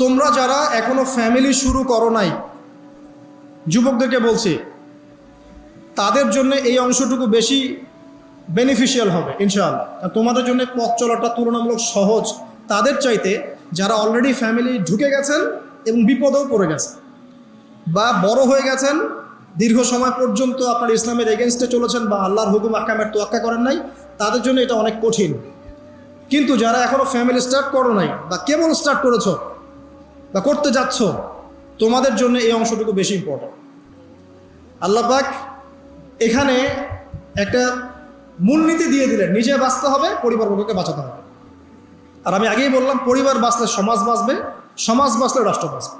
তোমরা যারা এখনো ফ্যামিলি শুরু করো নাই, যুবকদেরকে বলছি, তাদের জন্য এই অংশটুকু বেশি বেনিফিশিয়াল হবে ইনশাআল্লাহ। তোমাদের জন্য পথ চলাটা তুলনামূলক সহজ তাদের চাইতে যারা অলরেডি ফ্যামিলি ঢুকে গেছেন এবং বিপদেও পড়ে গেছেন, বা বড় হয়ে গেছেন, দীর্ঘ সময় পর্যন্ত আপনার ইসলামের এগেনস্টে চলেছেন বা আল্লাহর হুকুম আহকামের তোয়াক্কা করেন নাই, তাদের জন্য এটা অনেক কঠিন। কিন্তু যারা এখনও ফ্যামিলি স্টার্ট করো নাই বা কেবল স্টার্ট করেছো বা করতে যাচ্ছ, তোমাদের জন্য এই অংশটুকু বেশি ইম্পর্টেন্ট। আল্লাহ পাক এখানে একটা মূলনীতি দিয়ে দিলেন, নিজে বাঁচতে হবে, পরিবারবর্গকে বাঁচাতে হবে। আর আমি আগেই বললাম, পরিবার বাঁচলে সমাজ বাঁচবে, সমাজ বাঁচলে রাষ্ট্র বাঁচবে।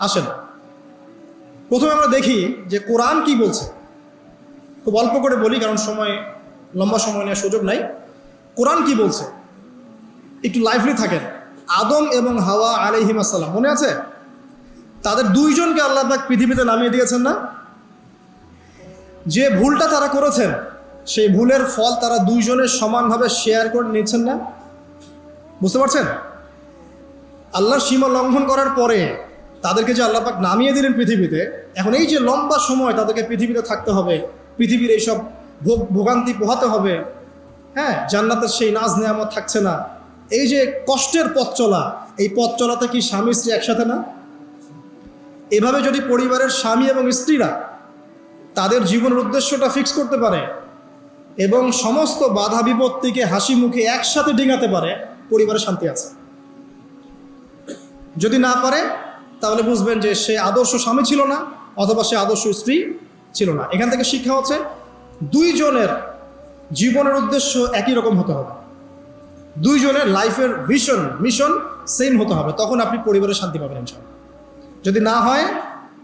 আসেন প্রথমে আমরা দেখি যে কোরআন কি বলছে। খুব অল্প করে বলি, কারণ লম্বা সময় নেওয়ার সুযোগ নাই। কোরআন কি বলছে একটু লাইভলি থাকেন। আদম এবং হাওয়া আলাইহিম আসসালাম, মনে আছে? তাদের দুইজনকে আল্লাহ পাক পৃথিবীতে নামিয়ে দিয়েছেন না? যে ভুলটা তারা করেছেন, সেই ভুলের ফল তারা দুইজনের সমানভাবে শেয়ার করে নিচ্ছেন না? বুঝতে পারছেন? আল্লাহর সীমা লঙ্ঘন করার পরে তাদেরকে যে আল্লাহ পাক নামিয়ে দিলেন পৃথিবীতে, এখন এই যে লম্বা সময় তাদেরকে পৃথিবীতে থাকতে হবে, পৃথিবীর এইসব ভোগান্তি পোহাতে হবে, হ্যাঁ, জান্নাতের সেই নাজ নেয়ামত থাকছে না, এই যে কষ্টের পথ চলা, এই পথ চলাতে কি স্বামী স্ত্রী একসাথে না? এভাবে যদি পরিবারের স্বামী এবং স্ত্রীরা তাদের জীবনের উদ্দেশ্যটা ফিক্স করতে পারে এবং সমস্ত বাধা বিপত্তিকে হাসি মুখে একসাথে ডিঙাতে পারে, পরিবারে শান্তি আছে। যদি না পারে, তাহলে বুঝবেন যে সে আদর্শ স্বামী ছিল না, অথবা সে আদর্শ স্ত্রী ছিল না। এখান থেকে শিক্ষা হচ্ছে, দুইজনের জীবনের উদ্দেশ্য একই রকম হতে হবে, দুইজনের লাইফের মিশন সেম হতে হবে, তখন আপনি পরিবারে শান্তি পাবেন ইনশাআল্লাহ। যদি না হয়,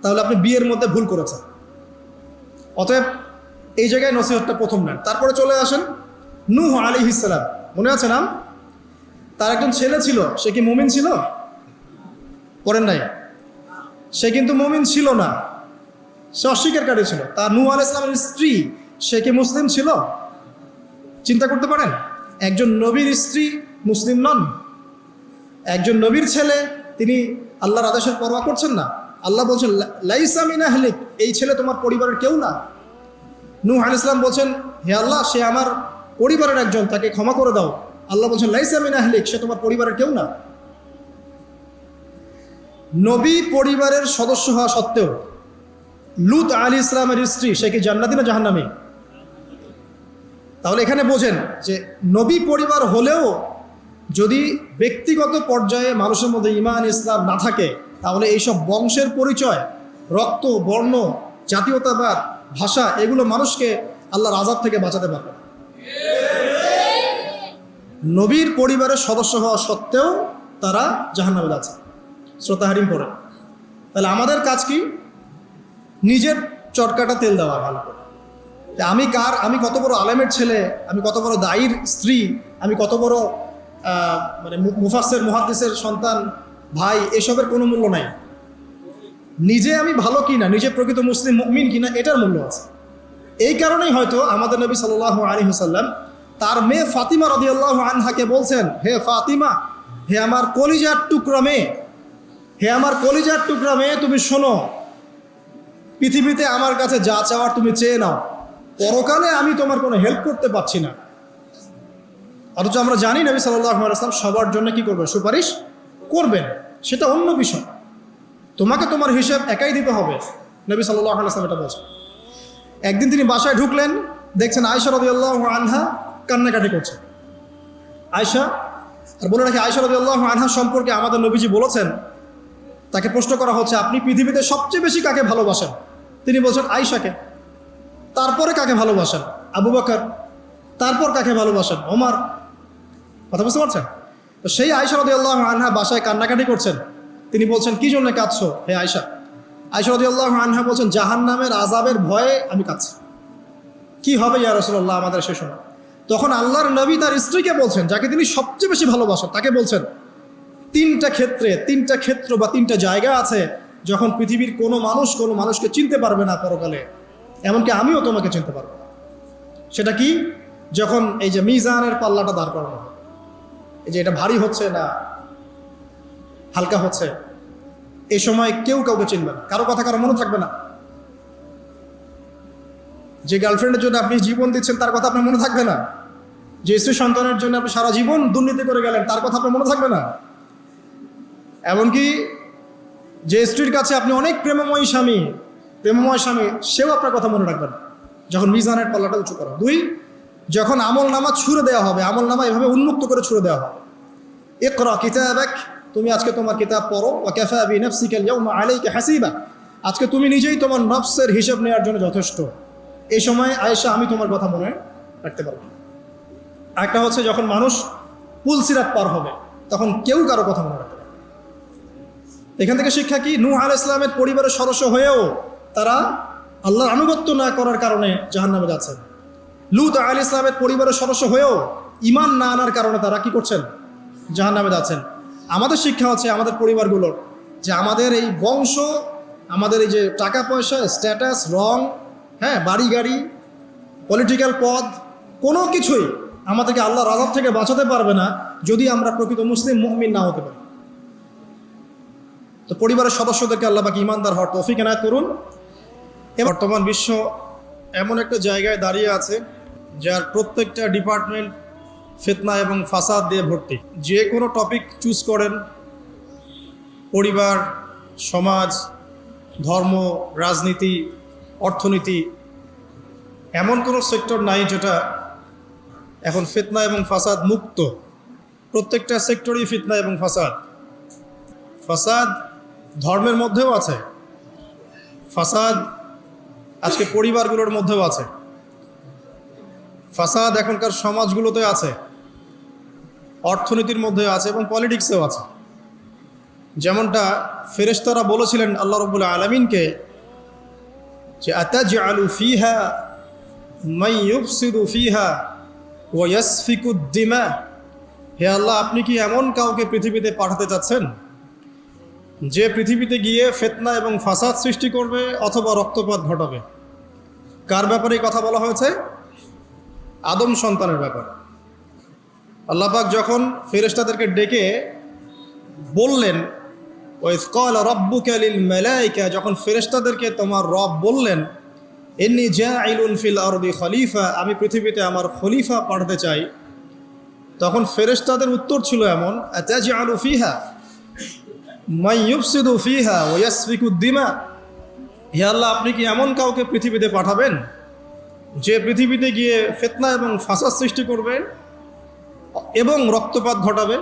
তাহলে আপনি বিয়ের মধ্যে ভুল করেছেন। অতএব এই জায়গায় নসিহতটা প্রথম নেন। তারপরে চলে আসেন নূহ আলাইহিস সালাম, মনে আছে নাম? তার একজন ছেলে ছিল, সে কি মুমিন ছিল? পড়েন নাই? সে কিন্তু মুমিন ছিল না, সে অস্বীকারী ছিল। তার নূহ আলাইহিস সালামের স্ত্রী, সে কি মুসলিম ছিল? চিন্তা করতে পারেন, একজন নবীর স্ত্রী মুসলিম নন, একজন নবীর ছেলে, তিনি আল্লাহর আদেশের পরোয়া করছেন না। আল্লাহ বলছেন লাইসা মিন আহলিক, এই ছেলে তোমার পরিবারের কেউ না। নূহ আলাইহিস সালাম বলছেন, হে আল্লাহ, সে আমার পরিবারের একজন, তাকে ক্ষমা করে দাও। আল্লাহ বলছেন লাইসা মিন আহলিক, সে তোমার পরিবারের কেউ না। নবী পরিবারের সদস্য হওয়া সত্ত্বেও লূত আলাইহিস সালামের স্ত্রী, সে কি জান্নাতি না জাহান্নামী? তাহলে এখানে বোঝেন যে নবী পরিবার হলেও যদি ব্যক্তিগত পর্যায়ে মানুষের মধ্যে ঈমান ইসলাম না থাকে, তাহলে এইসব বংশের পরিচয়, রক্ত, বর্ণ, জাতীয়তাবাদ, ভাষা, এগুলো মানুষকে আল্লাহর আযাব থেকে বাঁচাতে পারবে। নবীর পরিবারের সদস্য হওয়া সত্ত্বেও তারা জাহান্নামে আছে। শ্রোতা হারিম পড়ে। তাহলে আমাদের কাজ কি? নিজের চটকাটা তেল দেওয়া ভালো করে। আমি কত বড় আলেমের ছেলে, আমি কত বড় দায়ীর স্ত্রী, আমি কত বড় মুফাসসির মুহাদ্দিসের সন্তান, ভাই, এসবের কোনো মূল্য নাই। নিজে আমি ভালো কিনা, নিজে প্রকৃত মুসলিম মুমিন কিনা, এটার মূল্য আছে। এই কারণেই হয়তো আমাদের নবী সাল্লাল্লাহু আলাইহি ওয়াসাল্লাম তার মেয়ে ফাতিমা রাদিয়াল্লাহু আনহাকে বলছেন, হে ফাতিমা, হে আমার কলিজার টুকরা মেয়ে, হে আমার কলিজার টুকরা মেয়ে, তুমি শোনো, পৃথিবীতে আমার কাছে যা চাওয়ার তুমি চেয়ে নাও, পরকালে আমি তোমার কোনো হেল্প করতে পারছি না। অথচ আমরা জানি নবী সাল্লাল্লাহু আলাইহি ওয়াসাল্লাম সবার জন্য কি করবেন? সুপারিশ করবেন, সেটা অন্য বিষয়। তোমাকে তোমার হিসাব একাই দিতে হবে, নবী সাল্লাল্লাহু আলাইহি ওয়াসাল্লাম এটা বলছেন। একদিন তিনি বাসায় ঢুকলেন, দেখছেন আয়েশা রাদিয়াল্লাহু আনহা কান্নাকাটি করছে। আয়েশা, আর বলে রাখি, আয়েশা রাদিয়াল্লাহু আনহা সম্পর্কে আমাদের নবীজি বলেছেন, তাকে প্রশ্ন করা হচ্ছে, আপনি পৃথিবীতে সবচেয়ে বেশি কাকে ভালোবাসেন? তিনি বলছেন আয়েশাকে। তারপরে কাকে ভালোবাসেন? আবু বকর। তারপর কাকে ভালোবাসেন? ওমর। কথা বুঝতে পারছেন? তো সেই আয়েশা রাদিয়াল্লাহু আনহা বাসায় কান্নাকাটি করছেন। তিনি বলছেন, কি জন্য কাঁদছো হে আয়েশা? আয়েশা রাদিয়াল্লাহু আনহা বলছেন, জাহান্নামের আযাবের ভয়ে আমি কাঁদছি। কি হবে ইয়া রাসূলুল্লাহ আমাদের সে সময়? তখন আল্লাহর নবী তার স্ত্রীকে বলছেন, যাকে তিনি সবচেয়ে বেশি ভালোবাসেন, তাকে বলছেন, তিনটা ক্ষেত্র বা তিনটা জায়গা আছে যখন পৃথিবীর কোনো মানুষকে চিনতে পারবে না পরকালে, এমনকি আমিও তোমাকে চিনতে পারবো না। সেটা কি? যখন এই যে মিজানের পাল্লাটা দাঁড় করানো হবে, এই যে এটা ভারী হচ্ছে না, হালকা হচ্ছে, এই সময় কেউ কাউকে চিনবে না, কারো কথা কারো মনে থাকবে না। যে গার্লফ্রেন্ডের জন্য আপনি জীবন দিচ্ছেন তার কথা আপনার মনে থাকবে না। যে স্ত্রী সন্তানের জন্য আপনি সারা জীবন দুর্নীতি করে গেলেন তার কথা আপনার মনে থাকবে না। এমনকি যে স্ত্রীর কাছে আপনি অনেক প্রেমময় স্বামী সেও আপনার কথা মনে রাখবে না যখন মিজানের পাল্লাটা উঁচু করা। 2, যখন আমল নামা ছুড়ে দেওয়া হবে, আমল নামা এভাবে উন্মুক্ত করে ছুড়ে দেওয়া হবে, ইকরা কিতাবাক, তুমি আজকে তোমার কিতাব পড়ো, ওয়া কাফা বিনাফসিকা আল-ইয়াওমা আলাইকা হাসিবা, আজকে তুমি নিজেই তোমার নফসের হিসাব নেওয়ার জন্য যথেষ্ট। এই সময় আয়েশা আমি তোমার কথা মনে রাখতে পারবো। একটা হচ্ছে যখন মানুষ পুলসিরাত পার হবে তখন কেউ কারো কথা মনে রাখতে পারবে। এখান থেকে শিক্ষা কি? নূহ আলাইহিস সালামের পরিবারের সদস্য হয়েও তারা আল্লাহর আনুগত্য না করার কারণে জাহান্নামে যাচ্ছেন। লূত আলাইহিস সালামের পরিবারের সদস্য হয়েও ঈমান না আনার কারণে তারা কি করছেন? জাহান্নামে যাচ্ছেন। আমাদের শিক্ষা হচ্ছে আমাদের পরিবারগুলোর যে আমাদের এই বংশ, আমাদের এই যে টাকা পয়সা, স্ট্যাটাস, রং, হ্যাঁ, বাড়ি গাড়ি, পলিটিক্যাল পদ, কোনো কিছুই আমাদেরকে আল্লাহর আযাব থেকে বাঁচাতে পারবে না যদি আমরা প্রকৃত মুসলিম মুমিন না হতে পারি। তো পরিবারের সদস্যদেরকে আল্লাহ পাক ঈমানদার হওয়ার তৌফিক এনায়েত করুন। বর্তমান বিশ্ব এমন একটা জায়গায় দাঁড়িয়ে আছে যার প্রত্যেকটা ডিপার্টমেন্ট ফিতনা এবং ফাসাদ দিয়ে ভর্তি। যে কোনো টপিক চুজ করেন, পরিবার, সমাজ, ধর্ম, রাজনীতি, অর্থনীতি, এমন কোনো সেক্টর নাই যেটা এখন ফিতনা এবং ফাসাদ মুক্ত। প্রত্যেকটা সেক্টরই ফিতনা এবং ফাসাদ। ফাসাদ ধর্মের মধ্যেও আছে, ফাসাদ আজকে পরিবারগুলোর মধ্যেও আছে, ফাসাদ এখনকার সমাজগুলোতে আছে, অর্থনীতির মধ্যে আছে এবং পলিটিক্সেও আছে। যেমনটা ফেরেশতারা বলেছিলেন আল্লাহ রাব্বুল আলামিনকে যে আতাজআলু ফিহা মান ইউফসিদু ফিহা ওয়া ইয়াসফিকুদ দিমা, হে আল্লাহ, আপনি কি এমন কাউকে পৃথিবীতে পাঠাতে চাচ্ছেন যে পৃথিবীতে গিয়ে ফিতনা এবং ফাসাদ সৃষ্টি করবে অথবা রক্তপাত ঘটাবে? কার ব্যাপারে এই কথা বলা হয়েছে? আদম সন্তানের ব্যাপারে। আল্লাহ পাক যখন ফেরেশতাদেরকে ডেকে বললেন, ওয়াইয ক্বালা রাব্বুকা লিল মালায়েকা, যখন ফেরেশতাদেরকে তোমার রব বললেন ইন্নী জাঈলুন ফিল আরদি খলিফা, আমি পৃথিবীতে আমার খলিফা পাঠাতে চাই, তখন ফেরেশতাদের উত্তর ছিল এমন, আতাজআলু ফিহা মান ইউফসিদু ফিহা ওয়া ইয়াসফিকুদ দিমা, হে আল্লাহ, আপনি কি এমন কাউকে পৃথিবীতে পাঠাবেন যে পৃথিবীতে গিয়ে ফিতনা এবং ফাসাদ সৃষ্টি করবে এবং রক্তপাত ঘটাবে?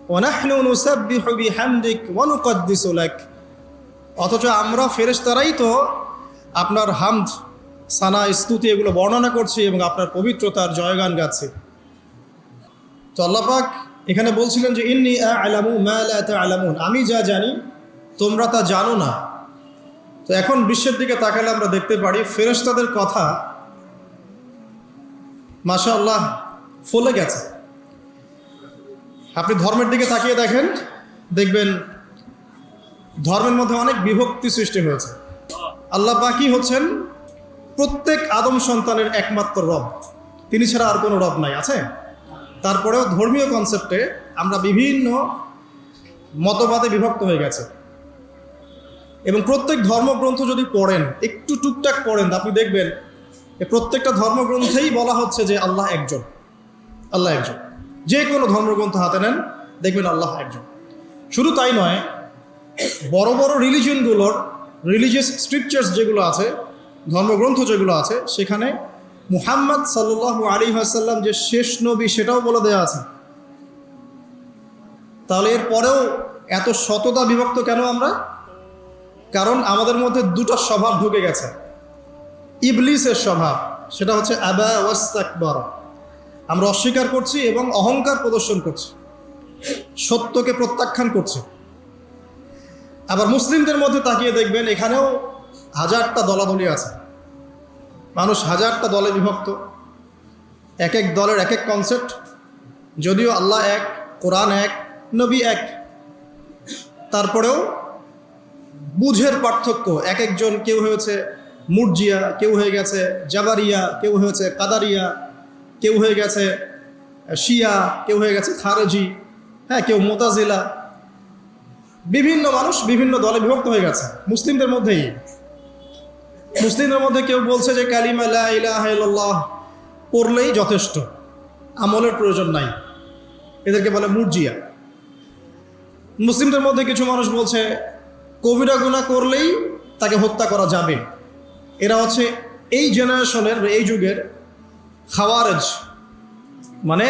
ওয়া নাহনু নুসাব্বিহু বিহামদিক ওয়া নুকদ্দিসু লাক, অথচ আমরা ফেরেশতারাই তো আপনার হামদ, সানা, স্তুতি এগুলো বর্ণনা করছি এবং আপনার পবিত্রতার জয়গান গাচ্ছি। তো আল্লাহ পাক এখানে বলছিলেন যে ইন্নী আ'লামু মা লা তা'লামুন, আমি যা জানি তোমরা তা জানো না। তো এখন বিশ্বের দিকে তাকালে আমরা দেখতে পারি ফেরেশতাদের কথা মাশাআল্লাহ ফলে গেছে। আপনি ধর্মের দিকে তাকিয়ে দেখেন, দেখবেন ধর্মের মধ্যে অনেক বিভক্তি সৃষ্টি হয়েছে। আল্লাহ পাকই হচ্ছেন প্রত্যেক আদম সন্তানের একমাত্র রব, তিনি ছাড়া আর কোনো রব নাই। আছে? তারপরেও ধর্মীয় কনসেপ্টে আমরা বিভিন্ন মতবাদে বিভক্ত হয়ে গেছে এবং প্রত্যেক ধর্মগ্রন্থ যদি পড়েন, একটু টুকটাক পড়েন, আপনি দেখবেন প্রত্যেকটা ধর্মগ্রন্থেই বলা হচ্ছে যে আল্লাহ একজন, আল্লাহ একজন। যে কোনো ধর্মগ্রন্থ হাতে নেন, দেখবেন আল্লাহ একজন। শুধু তাই নয়, বড় বড় রিলিজিয়নগুলোর রিলিজিয়াস স্ক্রিপচার্স যেগুলো আছে, ধর্মগ্রন্থ যেগুলো আছে, সেখানে মুহাম্মদ সাল্লাল্লাহু আলাইহি ওয়াসাল্লাম যে শেষ নবী সেটাও বলে দেওয়া আছে। তাহলে এর পরেও এত শততা বিভক্ত কেন আমরা? কারণ আমাদের মধ্যে দুটো স্বভাব ঢুকে গেছে। ইবলিসের স্বভাব, সেটা হচ্ছে আবা ওয়াস্তাকবার, আমরা অস্বীকার করছি এবং অহংকার প্রদর্শন করছি, সত্যকে প্রত্যাখ্যান করছি। আবার মুসলিমদের মধ্যে তাকিয়ে দেখবেন এখানেও হাজারটা দলাদলি আছে, মানুষ হাজারটা দলে বিভক্ত, এক এক দলের এক এক কনসেপ্ট। যদিও আল্লাহ এক, কোরআন এক, নবী এক, তারপরেও বুঝের পার্থক্য। এক একজন, কেউ হয়েছে মুরজিয়া, কেউ হয়ে গেছে জাবারিয়া, কেউ হয়েছে কাদারিয়া, কেউ হয়ে গেছে শিয়া, কেউ হয়ে গেছে খারেজি, হ্যাঁ, কেউ মুতাজিলা। বিভিন্ন মানুষ বিভিন্ন দলে বিভক্ত হয়ে গেছে মুসলিমদের মধ্যেই। মুসলিমদের মধ্যে কেউ বলছে যে কালিমা লা ইলাহা ইল্লাল্লাহ পড়লেই যথেষ্ট, আমলের প্রয়োজন নাই, এদেরকে বলে মুরজিয়া। মুসলিমদের মধ্যে কিছু মানুষ বলছে কবিরা গুনাহ করলেই তাকে হত্যা করা যাবে। এরা হচ্ছে এই জেনারেশনের, এই যুগের খাওয়ারেজ, মানে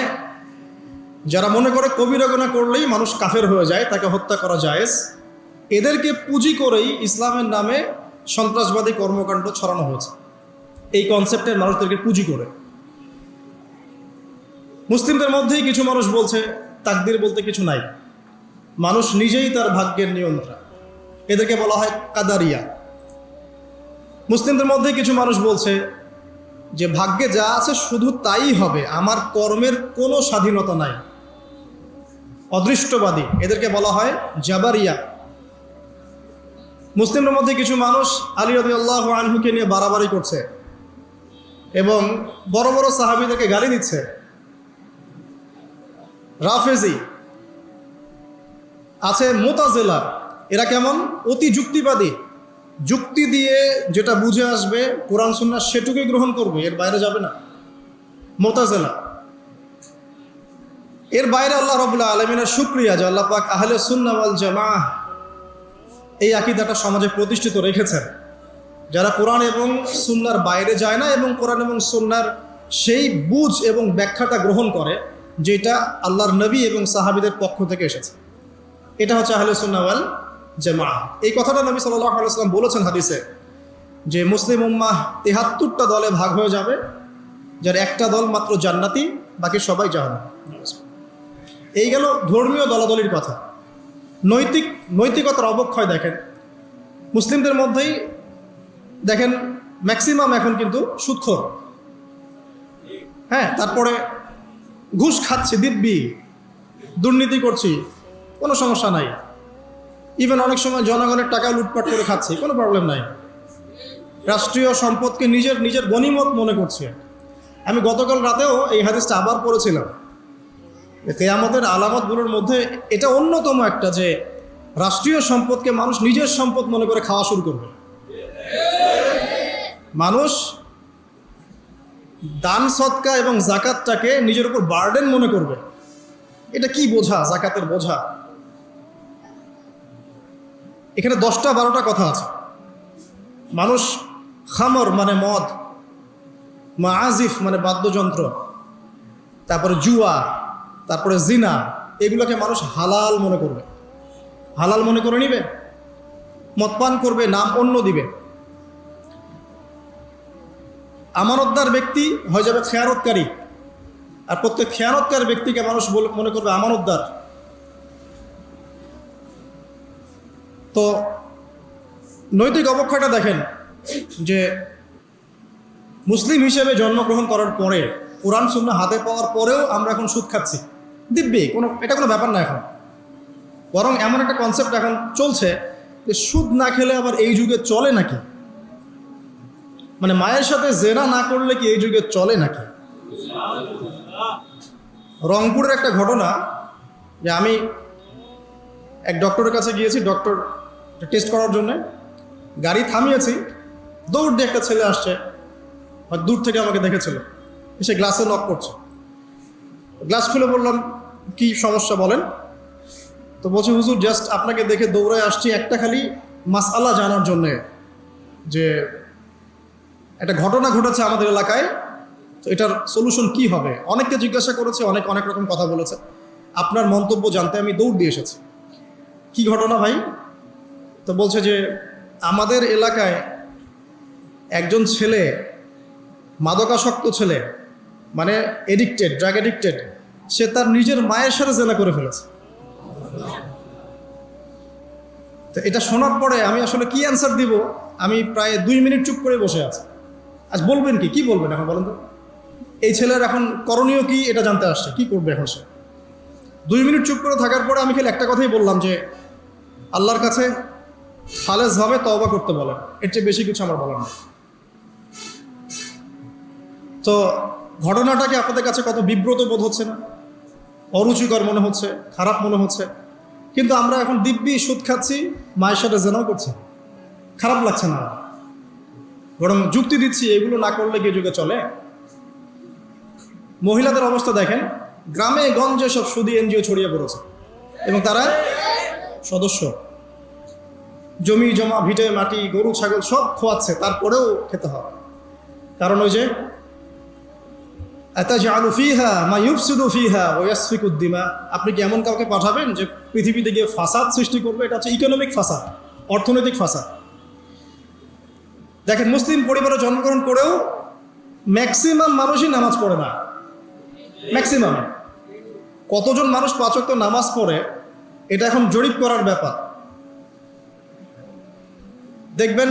যারা মনে করে কবিরা গুনাহ করলেই মানুষ কাফের হয়ে যায়, তাকে হত্যা করা জায়েজ। এদেরকে পুঁজি করেই ইসলামের নামে সন্ত্রাসবাদী কর্মকাণ্ড ছড়ানো হয়েছে, এই কনসেপ্টের মানুষদেরকে পুঁজি করে। মুসলিমদের মধ্যেই কিছু মানুষ বলছে তাকদির বলতে কিছু নাই, মানুষ নিজেই তার ভাগ্যের নিয়ন্ত্রণ, এদেরকে বলা হয় কাদারিয়া। মুসলিমদের মধ্যে কিছু মানুষ বলছে যে ভাগ্যে যা আছে শুধু তাই হবে, আমার কর্মের কোনো স্বাধীনতা নাই, অদৃষ্টবাদী, এদেরকে বলা হয় জাবারিয়া। মুসলিমদের মধ্যে কিছু মানুষ আলী রাদিয়াল্লাহু আনহুকে নিয়ে বাড়াবাড়ি করছে এবং বড় বড় সাহাবীদেরকে গালি দিচ্ছে, রাফেজি আছে, মুতাজিলা, এরা কেমন অতি যুক্তিবাদী, যুক্তি দিয়ে যেটা বুঝে আসবে কোরআন সুন্নাহ সেটুকুই গ্রহণ করবে, এর বাইরে যাবে না, মুতাজিলা। এর বাইরে আল্লাহ রাব্বুল আলামিনের শুকরিয়া যে আল্লাহ পাক আহলে সুন্নাহ ওয়াল জামাআহ এই আকীদাটা সমাজে প্রতিষ্ঠিত রেখেছেন, যারা কোরআন এবং সুন্নাহর বাইরে যায় না এবং কোরআন এবং সুন্নাহর সেই বুঝ এবং ব্যাখ্যাটা গ্রহণ করে যেটা আল্লাহর নবী এবং সাহাবীদের পক্ষ থেকে এসেছে। এটা হচ্ছে আহলে সুন্নাহ ওয়াল জামাআহ। এই কথাটা নবী সাল্লাল্লাহু আলাইহি ওয়াসাল্লাম বলেছেন হাদিসে যে মুসলিম উম্মাহ ৭৩টা দলে ভাগ হয়ে যাবে, যার একটা দল মাত্র জান্নাতি, বাকি সবাই জাহান্নামী। এই গেল ধর্মীয় দলাদলির কথা। নৈতিকতার অবক্ষয় দেখেন মুসলিমদের মধ্যেই, দেখেন ম্যাক্সিমাম এখন কিন্তু সুদখোর, হ্যাঁ, তারপরে ঘুষ খাচ্ছি দিব্যি, দুর্নীতি করছি, কোনো সমস্যা নাই, ইভেন অনেক সময় জনগণের টাকা লুটপাট করে খাচ্ছি, কোনো প্রবলেম নাই, রাষ্ট্রীয় সম্পদকে নিজের গনিমত মনে করছে। আমি গতকাল রাতেও এই হাদিসটা আবার পড়েছিলাম। কিয়ামতের আলামতগুলোর মধ্যে এটা অন্যতম একটা, যে রাষ্ট্রীয় সম্পদকে মানুষ নিজের সম্পদ মনে করে খাওয়া শুরু করবে। মানুষ দান সদকা এবং জাকাতটাকে নিজের উপর বার্ডেন মনে করবে। এটা কি বোঝা, জাকাতের বোঝা? এখানে 10টা-12টা কথা আছে। মানুষ খামর মানে মদ, মাআজিফ মানে বাদ্যযন্ত্র, তারপরে জুয়া, তারপরে জিনা, এগুলোকে মানুষ হালাল মনে করবে, হালাল মনে করে নিবে, মদপান করবে, নাম অন্য দিবে। আমানতদার ব্যক্তি হয়ে যাবে খেয়ানতকারী, আর প্রত্যেক খেয়ানতকার ব্যক্তিকে মানুষ মনে করবে আমানতদার। তো নৈতিক অবক্ষয়টা দেখেন যে মুসলিম হিসেবে জন্মগ্রহণ করার পরে, কোরআন সুন্নাহ হাতে পাওয়ার পরেও আমরা এখন সুদ খাচ্ছি দিব্যি, এটা কোনো ব্যাপার না এখন। বরং এমন একটা কনসেপ্ট এখন চলছে যে সুদ না খেলে আবার এই যুগে চলে নাকি, মানে মায়ের সাথে জেনা না করলে কি এই যুগে চলে নাকি। রংপুরের একটা ঘটনা, যে আমি এক ডক্টরের কাছে গিয়েছি, ডক্টর টেস্ট করার জন্য গাড়ি থামিয়েছি, দৌড় দিয়ে একটা ছেলে আসছে, দূর থেকে আমাকে দেখেছিল, এসে গ্লাসে নক করছে। গ্লাস খুলে বললাম কি সমস্যা বলেন। তো বলছে হুজুর জাস্ট আপনাকে দেখে দৌড়ে আসছি একটা খালি মাসআলা জানার জন্যে, যে একটা ঘটনা ঘটেছে আমাদের এলাকায়, তো এটার সলিউশন কি হবে। অনেককে জিজ্ঞাসা করেছে, অনেক রকম কথা বলেছে, আপনার মন্তব্য জানতে আমি দৌড় দিয়ে এসেছি। কি ঘটনা ভাই? তো বলছে যে আমাদের এলাকায় একজন ছেলে, মাদকাসক্ত ছেলে, মানে এডিক্টেড, ড্রাগ এডিক্টেড, সে তার নিজের মায়ের সাথে জেনা করে ফেলেছে। তো এটা শোনার পরে আমি আসলে কি অ্যান্সার দিব, আমি প্রায় 2 মিনিট চুপ করে বসে আছি। আজ বলবেন কি বলবেন এখন বলেন তো? এই ছেলের এখন করণীয় কি এটা জানতে আসছে, কি করবে এখন সে? 2 মিনিট চুপ করে থাকার পরে আমি খালি একটা কথাই বললাম যে আল্লাহর কাছে খালেসভাবে তওবা করতে বলেন, এর চেয়ে বেশি কিছু আমার বলার নেই। তো ঘটনাটাকে আপনাদের কাছে কত বিব্রত বোধ হচ্ছে না? অরুচিকর মনে হচ্ছে, খারাপ মনে হচ্ছে? কিন্তু আমরা এখন দিব্যি সুদ খাচ্ছি, মায়ের সাথে জেনাও করছি, খারাপ লাগছে না, বরং যুক্তি দিচ্ছি এগুলো না করলে কি যুগে চলে। মহিলাদের অবস্থা দেখেন, গ্রামে গঞ্জে সব সুদী এনজিও ছড়িয়ে পড়েছে এবং তারা সদস্য, জমি জমা ভিটে মাটি গরু ছাগল সব খোয়াচ্ছে, তারপরেও খেতে হয়। কারণ ওই যে আতাজআলু ফীহা মা ইউফসিদু ফীহা ওয়া ইয়াসফিকু দিমা, আপনি কি এমন কাউকে পাঠাবেন যে পৃথিবীতে গিয়ে ফাসাদ সৃষ্টি করবে? এটা হচ্ছে ইকোনমিক ফাসাদ, অর্থনৈতিক ফাসাদ। দেখেন, মুসলিম পরিবারে জন্মগ্রহণ করেও ম্যাক্সিমাম মানুষই নামাজ পড়ে না। ম্যাক্সিমাম কতজন মানুষ 5 ওয়াক্ত নামাজ পড়ে, এটা এখন জরিপ করার ব্যাপার। দেখবেন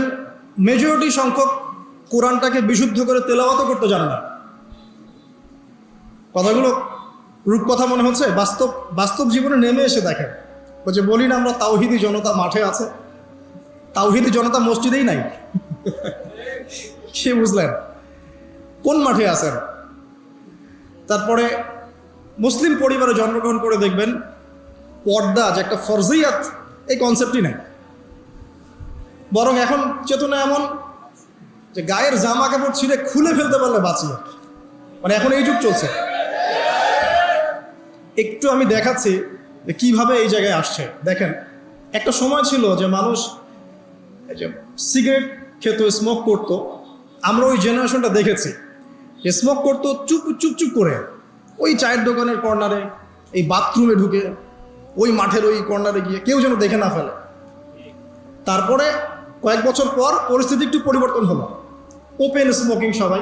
মেজরিটি সংখ্যক কোরআনটাকে বিশুদ্ধ করে তেলাওয়াতও করতে জানে না। কথাগুলো রূপকথা মনে হচ্ছে, বাস্তব জীবনে নেমে এসে দেখেন। ওই যে বলি না আমরা তাওহিদি জনতা মাঠে আছে, তাওহিদি জনতা মসজিদেই নাই। কি বুঝলেন? কোন মাঠে আছেন? তারপরে মুসলিম পরিবারে জন্মগ্রহণ করে দেখবেন পর্দা যে একটা ফরজিয়াত, এই কনসেপ্টই নাই। বরং এখন চেতনা এমন যে গায়ের জামা কাপড় ছিঁড়ে খুলে ফেলতে পারলে বাঁচি, মানে এখন এই যুগ চলছে। একটু আমি দেখাচ্ছি যে কীভাবে এই জায়গায় আসছে। দেখেন, একটা সময় ছিল যে মানুষ এই যে সিগারেট খেত, স্মোক করতো। আমরা ওই জেনারেশনটা দেখেছি যে স্মোক করতো চুপ চুপ চুপ করে, ওই চায়ের দোকানের কর্নারে, এই বাথরুমে ঢুকে, ওই মাঠের ওই কর্নারে গিয়ে, কেউ যেন দেখে না ফেলে। তারপরে কয়েক বছর পর পরিস্থিতি একটু পরিবর্তন হলো, ওপেন স্মোকিং, সবাই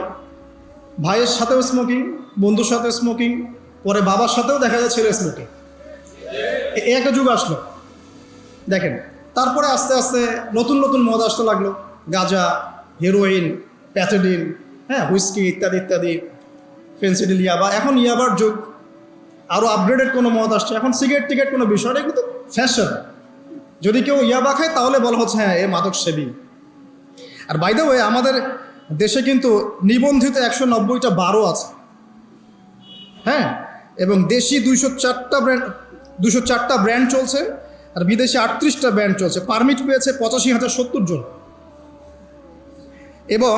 ভাইয়ের সাথেও স্মোকিং, বন্ধুর সাথে স্মোকিং, পরে বাবার সাথেও দেখা যায় ছেলে স্মোকিং। এই একটা যুগ আসলো দেখেন। তারপরে আস্তে আস্তে নতুন নতুন মদ আসতে লাগলো, গাঁজা, হেরোইন, প্যাথেডিন, হ্যাঁ, হুইস্কি ইত্যাদি ইত্যাদি, ফেন্সিডিল, ইয়াবা। এখন ইয়াবার যুগ, আরও আপগ্রেডেড কোনো মদ আসছে। এখন সিগারেট টিকেট কোনো বিষয় না, এগুলো তো ফ্যাশন। যদি কেউ ইয়াবা খায় তাহলে বলা হচ্ছে হ্যাঁ এ মাদক সেবী। আর বাই দ্য ওয়ে, আমাদের দেশে কিন্তু নিবন্ধিত 190টা বারও আছে, হ্যাঁ, এবং দেশি 204টা ব্র্যান্ড চলছে, আর বিদেশে 38টা ব্র্যান্ড চলছে। পারমিট পেয়েছে 85,070 জন। এবং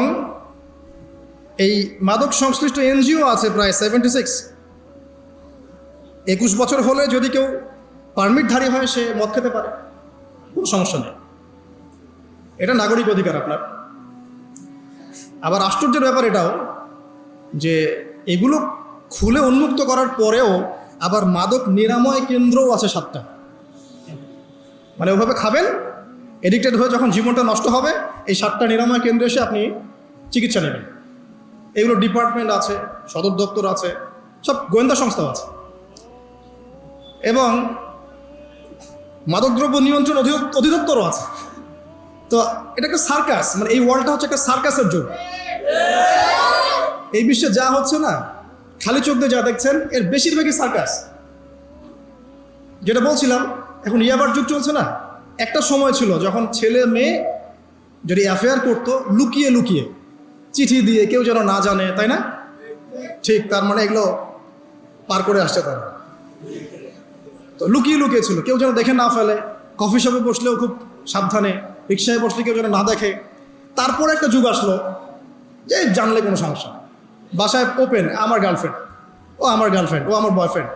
এই মাদক সংশ্লিষ্ট এনজিও আছে প্রায় 76। 21 বছর হলে যদি কেউ পারমিটধারী হয়, সে মদ খেতে পারে, কোনো সমস্যা নেই। এটা নাগরিক অধিকার আপনার। আবার আশ্চর্যের ব্যাপার এটাও যে এগুলো খুলে উন্মুক্ত করার পরেও আবার মাদক নিরাময় কেন্দ্রও আছে 7টা। মানে ওভাবে খাবেন, এডিক্টেড হয়ে যখন জীবনটা নষ্ট হবে, এই 7টা নিরাময় কেন্দ্রে এসে আপনি চিকিৎসা নেবেন। এগুলো ডিপার্টমেন্ট আছে, সদর দপ্তর আছে, সব গোয়েন্দা সংস্থাও আছে। এবং মাদকদ্রব্য নিয়ন্ত্রণ অধিদপ্তরও আছে। তো এটা একটা সার্কাস, মানে এই ওয়ার্ল্ডটা হচ্ছে একটা সার্কাসের যুগ। এই বিশ্বে যা হচ্ছে না, খালি চোখ দিয়ে যা দেখছেন, এর বেশিরভাগই সার্কাস। যেটা বলছিলাম, এখন ইয়াবার যুগ চলছে না। একটা সময় ছিল যখন ছেলে মেয়ে যদি অ্যাফেয়ার করতো লুকিয়ে লুকিয়ে, চিঠি দিয়ে, কেউ যেন না জানে, তাই না? ঠিক, তার মানে এগুলো পার করে আসছে তারা। তো লুকিয়ে লুকিয়ে ছিল, কেউ যেন দেখে না ফেলে। কফি শপে বসলেও খুব সাবধানে, রিক্সায় বসলে কেউ যেন না দেখে। তারপর একটা যুগ আসলো যে জানলে কোনো সমস্যা, বাসায় ওপেন, আমার গার্লফ্রেন্ড, ও আমার গার্লফ্রেন্ড, ও আমার বয়ফ্রেন্ড,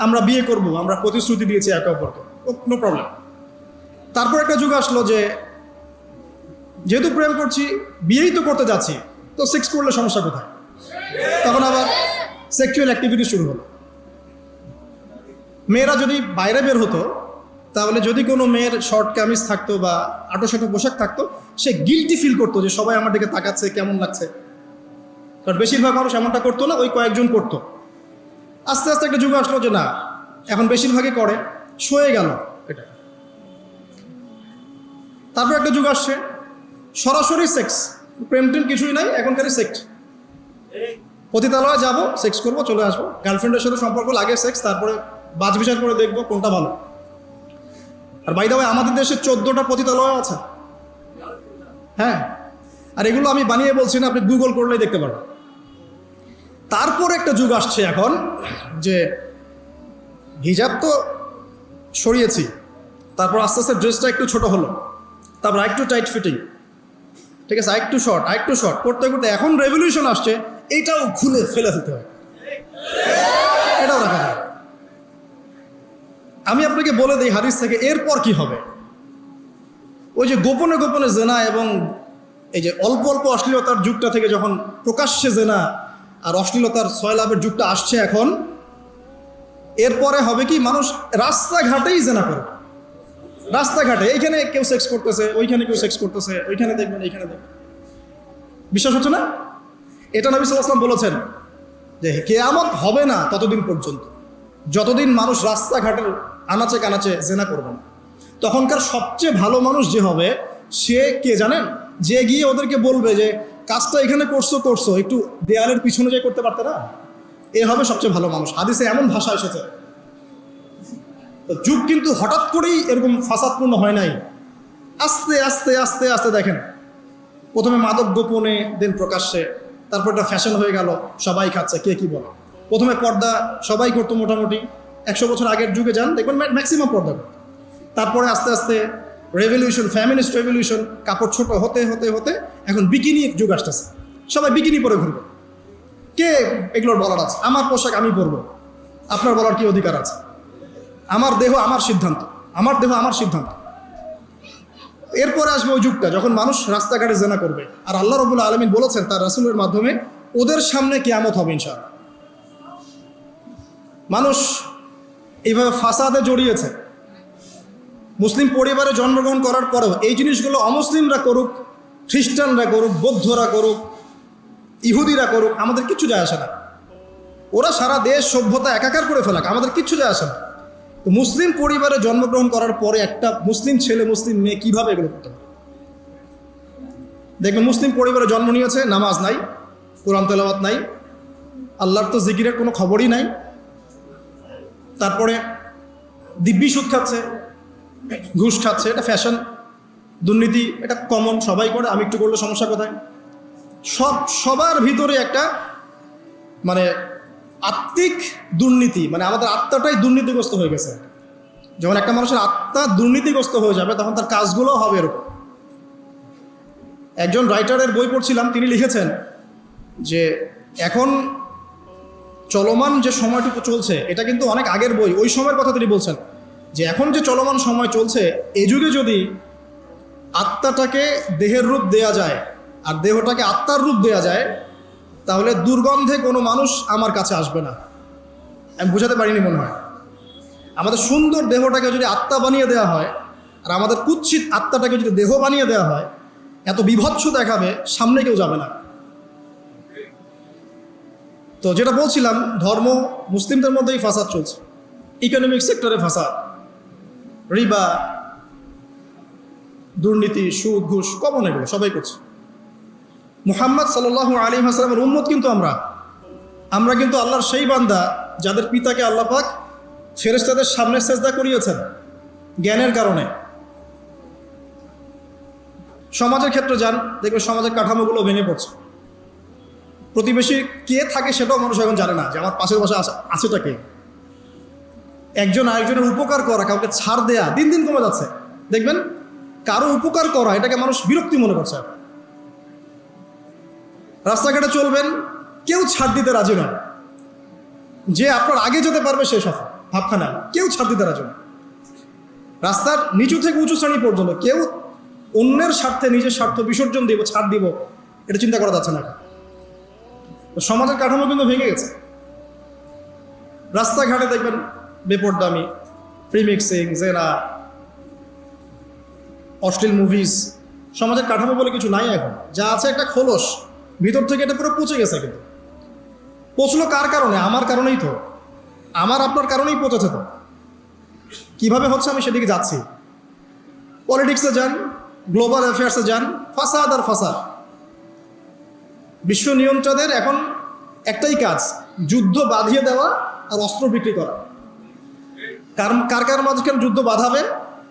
আমরা বিয়ে করব, আমরা প্রতিশ্রুতি দিয়েছি একে অপরকে, ও নো প্রবলেম। তারপর একটা যুগ আসলো যে যেহেতু প্রেম করছি, বিয়েই তো করতে যাচ্ছি, তো সেক্স করলে সমস্যা কোথায়? তখন আবার সেক্সুয়াল অ্যাক্টিভিটি শুরু হলো। মেয়েরা যদি বাইরে বের হতো, তাহলে যদি কোনো মেয়ের শর্ট কামিজ থাকতো বা আটোসাটো পোশাক থাকতো, সে গিল্টি ফিল করতো যে সবাই আমার দিকে তাকাচ্ছে, কেমন লাগছে। কারণ বেশিরভাগ মানুষ এমনটা করতো না, ওই কয়েকজন করতো। আস্তে আস্তে একটা যুগ আসলো যে না, এখন বেশিরভাগই করে, সয়ে গেল এটা। তারপর একটা যুগ আসছে সরাসরি সেক্স, প্রেম টেম কিছুই নাই, এখনকারই সেক্স। পতিতালয়ে যাব, সেক্স করব, চলে আসবো। গার্লফ্রেন্ডের সাথে সম্পর্ক, লাগে সেক্স, তারপরে বাজ বিচার করে দেখবো কোনটা ভালো। আর বাই দ্য ওয়ে, আমাদের দেশে 14টা পতিতালয় আছে, হ্যাঁ। আর এগুলো আমি বানিয়ে বলছি না, আপনি গুগল করলেই দেখতে পারবেন। তারপর একটা যুগ আসছে এখন যে হিজাব তো সরিয়েছি, তারপর আস্তে আস্তে ড্রেসটা একটু ছোট হলো, তারপর একটু টাইট ফিটিং, ঠিক আছে, আরেকটু শর্ট করতে করতে এখন রেভলিউশন আসছে, এইটাও খুলে ফেলে দিতে হয়, এটাও রাখা যায়। আমি আপনাকে বলে দিই হাদিস থেকে এরপর কি হবে। ওই যে গোপনে গোপনে জেনা এবং এই যে অল্প অল্প অশ্লীলতার যুগটা থেকে যখন প্রকাশ্যে জেনা আর অশ্লীলতার সয়লাভের যুগটা আসছে এখন, এরপরে হবে কি, মানুষ রাস্তাঘাটেই জেনা করবে, রাস্তাঘাটে এইখানে কেউ সেক্স করতেছে, ওইখানে কেউ সেক্স করতেছে, ওইখানে দেখবেন এইখানে দেখবেন। বিশ্বাস হচ্ছে না? এটা নবী সাল্লাল্লাহু আলাইহি ওয়াসাল্লাম বলেছেন যে কিয়ামত হবে না ততদিন পর্যন্ত যতদিন মানুষ রাস্তাঘাটের আনাচে কানাচে জেনা করবে না। তখনকার সবচেয়ে ভালো মানুষ যে হবে সে কে জানেন? যে গিয়ে ওদেরকে বলবে যে কাজটা এখানে করছো একটু দেয়ালের পিছনে যে করতে পারতে না, এ হবে সবচেয়ে ভালো মানুষ। হাদিসে এমন ভাষা এসেছে। তো যুগ কিন্তু হঠাৎ করেই এরকম ফাসাদপূর্ণ হয় নাই, আস্তে আস্তে আস্তে আস্তে দেখেন, প্রথমে মাদক গোপনে, দেন প্রকাশ্যে, তারপর একটা ফ্যাশন হয়ে গেল, সবাই খাচ্ছে, কে কি বলে। প্রথমে পর্দা সবাই করতো মোটামুটি, 100 বছর আগের যুগে যান দেখবেন ম্যাক্সিমাম পর্দা করতো। তারপরে আস্তে আস্তে রেভলিউশন, ফ্যামিনিস্ট রেভলিউশন, কাপড় ছোট হতে হতে হতে এখন বিকিনি যুগ আসতেছে, সবাই বিকিনি পরে ঘুরবে। কে এগুলোর বলার আছে? আমার পোশাক আমি পরবো, আপনার বলার কি অধিকার আছে? আমার দেহ আমার সিদ্ধান্ত, আমার দেহ আমার সিদ্ধান্ত। এরপরে আসবে ওই যুগটা যখন মানুষ রাস্তাঘাটে জেনা করবে, আর আল্লাহ রাব্বুল আলামিন বলেছেন তার রাসূলের মাধ্যমে ওদের সামনে কিয়ামত হবে ইনশাআল্লাহ। মানুষ এইভাবে ফাসাদে জড়িয়েছে, মুসলিম পরিবারে জন্মগ্রহণ করার পরেও এই জিনিসগুলো অমুসলিমরা করুক, খ্রিস্টানরা করুক, বৌদ্ধরা করুক, ইহুদিরা করুক, আমাদের কিচ্ছু যায় আসে না। ওরা সারা দেশ সভ্যতা একাকার করে ফেলাক, আমাদের কিচ্ছু যায় আসে না। তো মুসলিম পরিবারে জন্মগ্রহণ করার পরে একটা মুসলিম ছেলে, মুসলিম মেয়ে কীভাবে এগুলো করতে পারে? দেখবেন মুসলিম পরিবারে জন্ম নিয়েছে, নামাজ নাই, কোরআন তেলাওয়াত নাই, আল্লাহর তো জিকিরের কোনো খবরই নাই। তারপরে দিব্যি সুদ খাচ্ছে, ঘুষ খাচ্ছে, এটা ফ্যাশন, দুর্নীতি এটা কমন, সবাই করে, আমি একটু করলে সমস্যা কোথায়? সবার ভিতরে একটা মানে আত্মিক দুর্নীতি, মানে আমাদের আত্মাটাই দুর্নীতিগ্রস্ত হয়ে গেছে। যখন একটা মানুষের আত্মা দুর্নীতিগ্রস্ত হয়ে যাবে তখন তার কাজগুলোও হবে এরকম। একজন রাইটারের বই পড়ছিলাম, তিনি লিখেছেন যে এখন চলমান যে সময়টুকু চলছে এটা কিন্তু অনেক আগের বই, ওই সময়ের কথা তিনি বলছেন যে এখন যে চলমান সময় চলছে এই যুগে যদি আত্মাটাকে দেহের রূপ দেয়া যায় আর দেহটাকে আত্মার রূপ দেয়া যায় তাহলে দুর্গন্ধে কোনো মানুষ আমার কাছে আসবে না। আমি বোঝাতে পারিনি মনে হয়। আমাদের সুন্দর দেহটাকে যদি আত্মা বানিয়ে দেওয়া হয় আর আমাদের কুৎসিত আত্মাটাকে যদি দেহ বানিয়ে দেওয়া হয়, এত বিভৎস দেখাবে, সামনে কেউ যাবে না। তো যেটা বলছিলাম, ধর্ম মুসলিমদের মধ্যেই ফাসাদ চলছে, ইকোনমিক সেক্টরে ফাসাদ, রিবা, দুর্নীতি, সুদ, ঘুষ, কমন, এগুলো সবাই করছে। মুহাম্মদ সাল্লাল্লাহু আলাইহি ওয়াসাল্লামের উম্মত কিন্তু আমরা কিন্তু আল্লাহর সেই বান্দা যাদের পিতাকে আল্লাহ পাক ফেরেশতাদের সামনে সেজদা করিয়েছেন জ্ঞানের কারণে। সমাজের ক্ষেত্রে যান, দেখবেন সমাজের কাঠামোগুলো ভেঙে পড়ছে। প্রতিবেশী কে থাকে সেটাও মানুষ এখন জানে না, যে আমার পাশের বাসা আছেটা কে। একজন আরেকজনের উপকার করা, কাউকে ছাড় দেয়া দিন দিন কমে যাচ্ছে। দেখবেন কারো উপকার করা এটাকে মানুষ বিরক্তি মনে করছে। রাস্তাঘাটে চলবেন, কেউ ছাড় দিতে রাজি নয়, যে আপনার আগে যেতে পারবে সে সফল, ভাবখানা, কেউ ছাড় দিতে রাজি নয়। রাস্তার নিচু থেকে উঁচু শ্রেণী পর্যন্ত কেউ অন্যের স্বার্থে নিজের স্বার্থ বিসর্জন দিব, ছাড় দিব, এটা চিন্তা করা যাচ্ছে না। সমাজের কাঠামো কিন্তু ভেঙে গেছে। রাস্তাঘাটে দেখবেন বেপরদামি, প্রিমিক্সিং, জেনা, অশ্লীল মুভিজ, সমাজের কাঠামো বলে কিছু নাই এখন। যা আছে একটা খোলস, ভিতর থেকে এটা পুরো পচে গেছে। কিন্তু পচলো কার কারণে? আমার কারণেই তো, আমার আপনার কারণেই পচেছে। তো কীভাবে হচ্ছে আমি সেদিকে যাচ্ছি। পলিটিক্সে যান, গ্লোবাল অ্যাফেয়ার্সে যান, ফাসাদ আর ফাসাদ। বিশ্ব নিয়ন্ত্রকদের এখন একটাই কাজ, যুদ্ধ বাঁধিয়ে দেওয়া আর অস্ত্র বিক্রি করা। কার কার মাঝখানে যুদ্ধ বাঁধাবে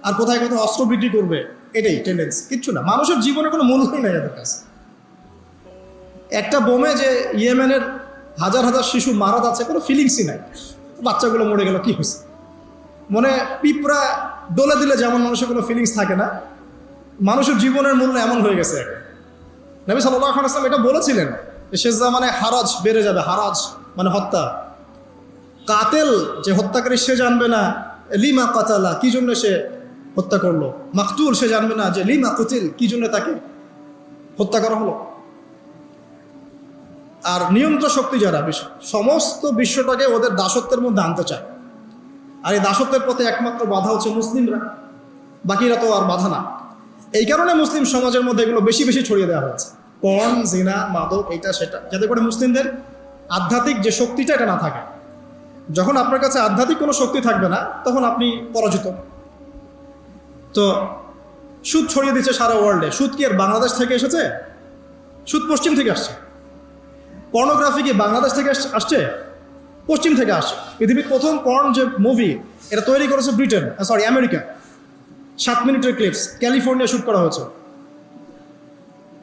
আর কোথায় কোথায় অস্ত্র বিক্রি করবে, এটাই টেন্ডেন্সি, কিচ্ছু না। মানুষের জীবনে কোনো মূল্যই নেই এদের কাছে। একটা বোমে যে ইয়েমেনের হাজার হাজার শিশু মারা যাচ্ছে, কোনো ফিলিংসই নাই। বাচ্চাগুলো মরে গেল, কি হয়েছে? মনে পিঁপড়া দোলে দিলে যেমন মানুষের কোনো ফিলিংস থাকে না, মানুষের জীবনের মূল্য এমন হয়ে গেছে। নবী সাল্লাল্লাহু আলাইহি ওয়াসাল্লাম এটা বলেছিলেন, শেষ জামানে হারাজ বেড়ে যাবে। হারাজ মানে হত্যা। কাতেল যে হত্যাকারী সে জানবে না লিমা কাতালা, কি জন্য সে হত্যা করলো। মাকতুল সে জানবে না যে লিমা কুতিল, কি জন্য তাকে হত্যা করা হলো। আর নিয়ন্ত্রণ শক্তি যারা সমস্ত বিশ্বটাকে ওদের দাসত্বের মধ্যে আনতে চায়। আর এই দাসত্বের পথে একমাত্র বাধা হচ্ছে মুসলিমরা, বাকিরা তো আর বাধা না। এই কারণে মুসলিম সমাজের মধ্যে এগুলো বেশি বেশি ছড়িয়ে দেওয়া হয়েছে, পর্ন, জিনা, মাদক, এইটা সেটা, যাতে করে মুসলিমদের আধ্যাত্মিক যে শক্তিটা এটা না থাকে। যখন আপনার কাছে আধ্যাত্মিক কোনো শক্তি থাকবে না, তখন আপনি পরাজিত। তো সুদ ছড়িয়ে দিচ্ছে সারা ওয়ার্ল্ডে। সুদ কি আর বাংলাদেশ থেকে এসেছে? সুদ পশ্চিম থেকে আসছে। পর্নোগ্রাফি কি বাংলাদেশ থেকে আসছে? পশ্চিম থেকে আসছে। পৃথিবীর প্রথম পর্ন যে মুভি, এটা তৈরি করেছে ব্রিটেন, আমেরিকা। 7 মিনিটের ক্লিপস, ক্যালিফোর্নিয়া শ্যুট করা হয়েছে।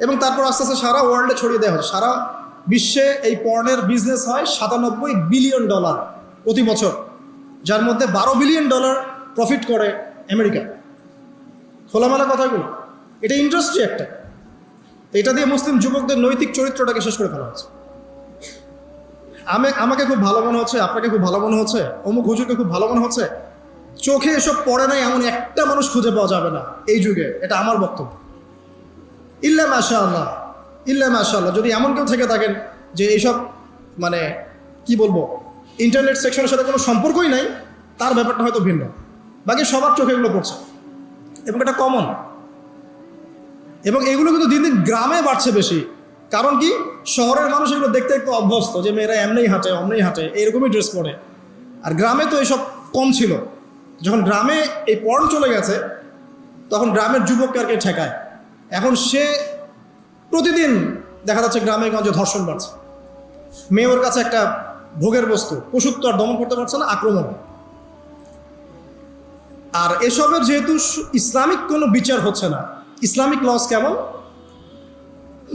এবং তারপর আস্তে আস্তে সারা ওয়ার্ল্ডে ছড়িয়ে দেওয়া হচ্ছে। সারা বিশ্বে এই পর্নের বিজনেস হয় $97 বিলিয়ন প্রতি বছর, যার মধ্যে $12 বিলিয়ন প্রফিট করে আমেরিকা। খোলামেলা কথাগুলো, এটা ইন্ডাস্ট্রি একটা। এটা দিয়ে মুসলিম যুবকদের নৈতিক চরিত্রটাকে শেষ করে ফেলা হচ্ছে। আমাকে খুব ভালো মনে হচ্ছে, আপনাকে খুব ভালো মনে হচ্ছে, অমুক হুজুরকে খুব ভালো মনে হচ্ছে। চোখে এসব পড়ে নাই এমন একটা মানুষ খুঁজে পাওয়া যাবে না এই যুগে, এটা আমার বক্তব্য। ইল্লা মাশাআল্লাহ, ইল্লা মাশাআল্লাহ। যদি এমন কেউ থেকে থাকেন যে এইসব মানে কি বলবো, ইন্টারনেট সেকশনের সাথে কোনো সম্পর্কই নাই, তার ব্যাপারটা হয়তো ভিন্ন। বাকি সবার চোখে এগুলো পড়ছে এবং এটা কমন। এবং এগুলো কিন্তু দিন দিন গ্রামে বাড়ছে বেশি। কারণ কি, শহরের মানুষ এগুলো দেখতে একটু অভ্যস্ত, যে মেয়েরা এমনিই হাঁটে, অমনিই হাঁটে, এইরকমই ড্রেস পরে। আর গ্রামে তো এইসব কম ছিল। যখন গ্রামে এই পর্ন চলে গেছে, তখন গ্রামের যুবককে আর কে ঠেকায়। এখন সে প্রতিদিন দেখা যাচ্ছে গ্রামে গঞ্জে ধর্ষণ বাড়ছে। মেয়ে ওর কাছে একটা ভোগের বস্তু, পশুত্ব আর দমন করতে পারছে না, আক্রমণ। আর এসবের যেহেতু ইসলামিক কোনো বিচার হচ্ছে না, ইসলামিক লস কেমন,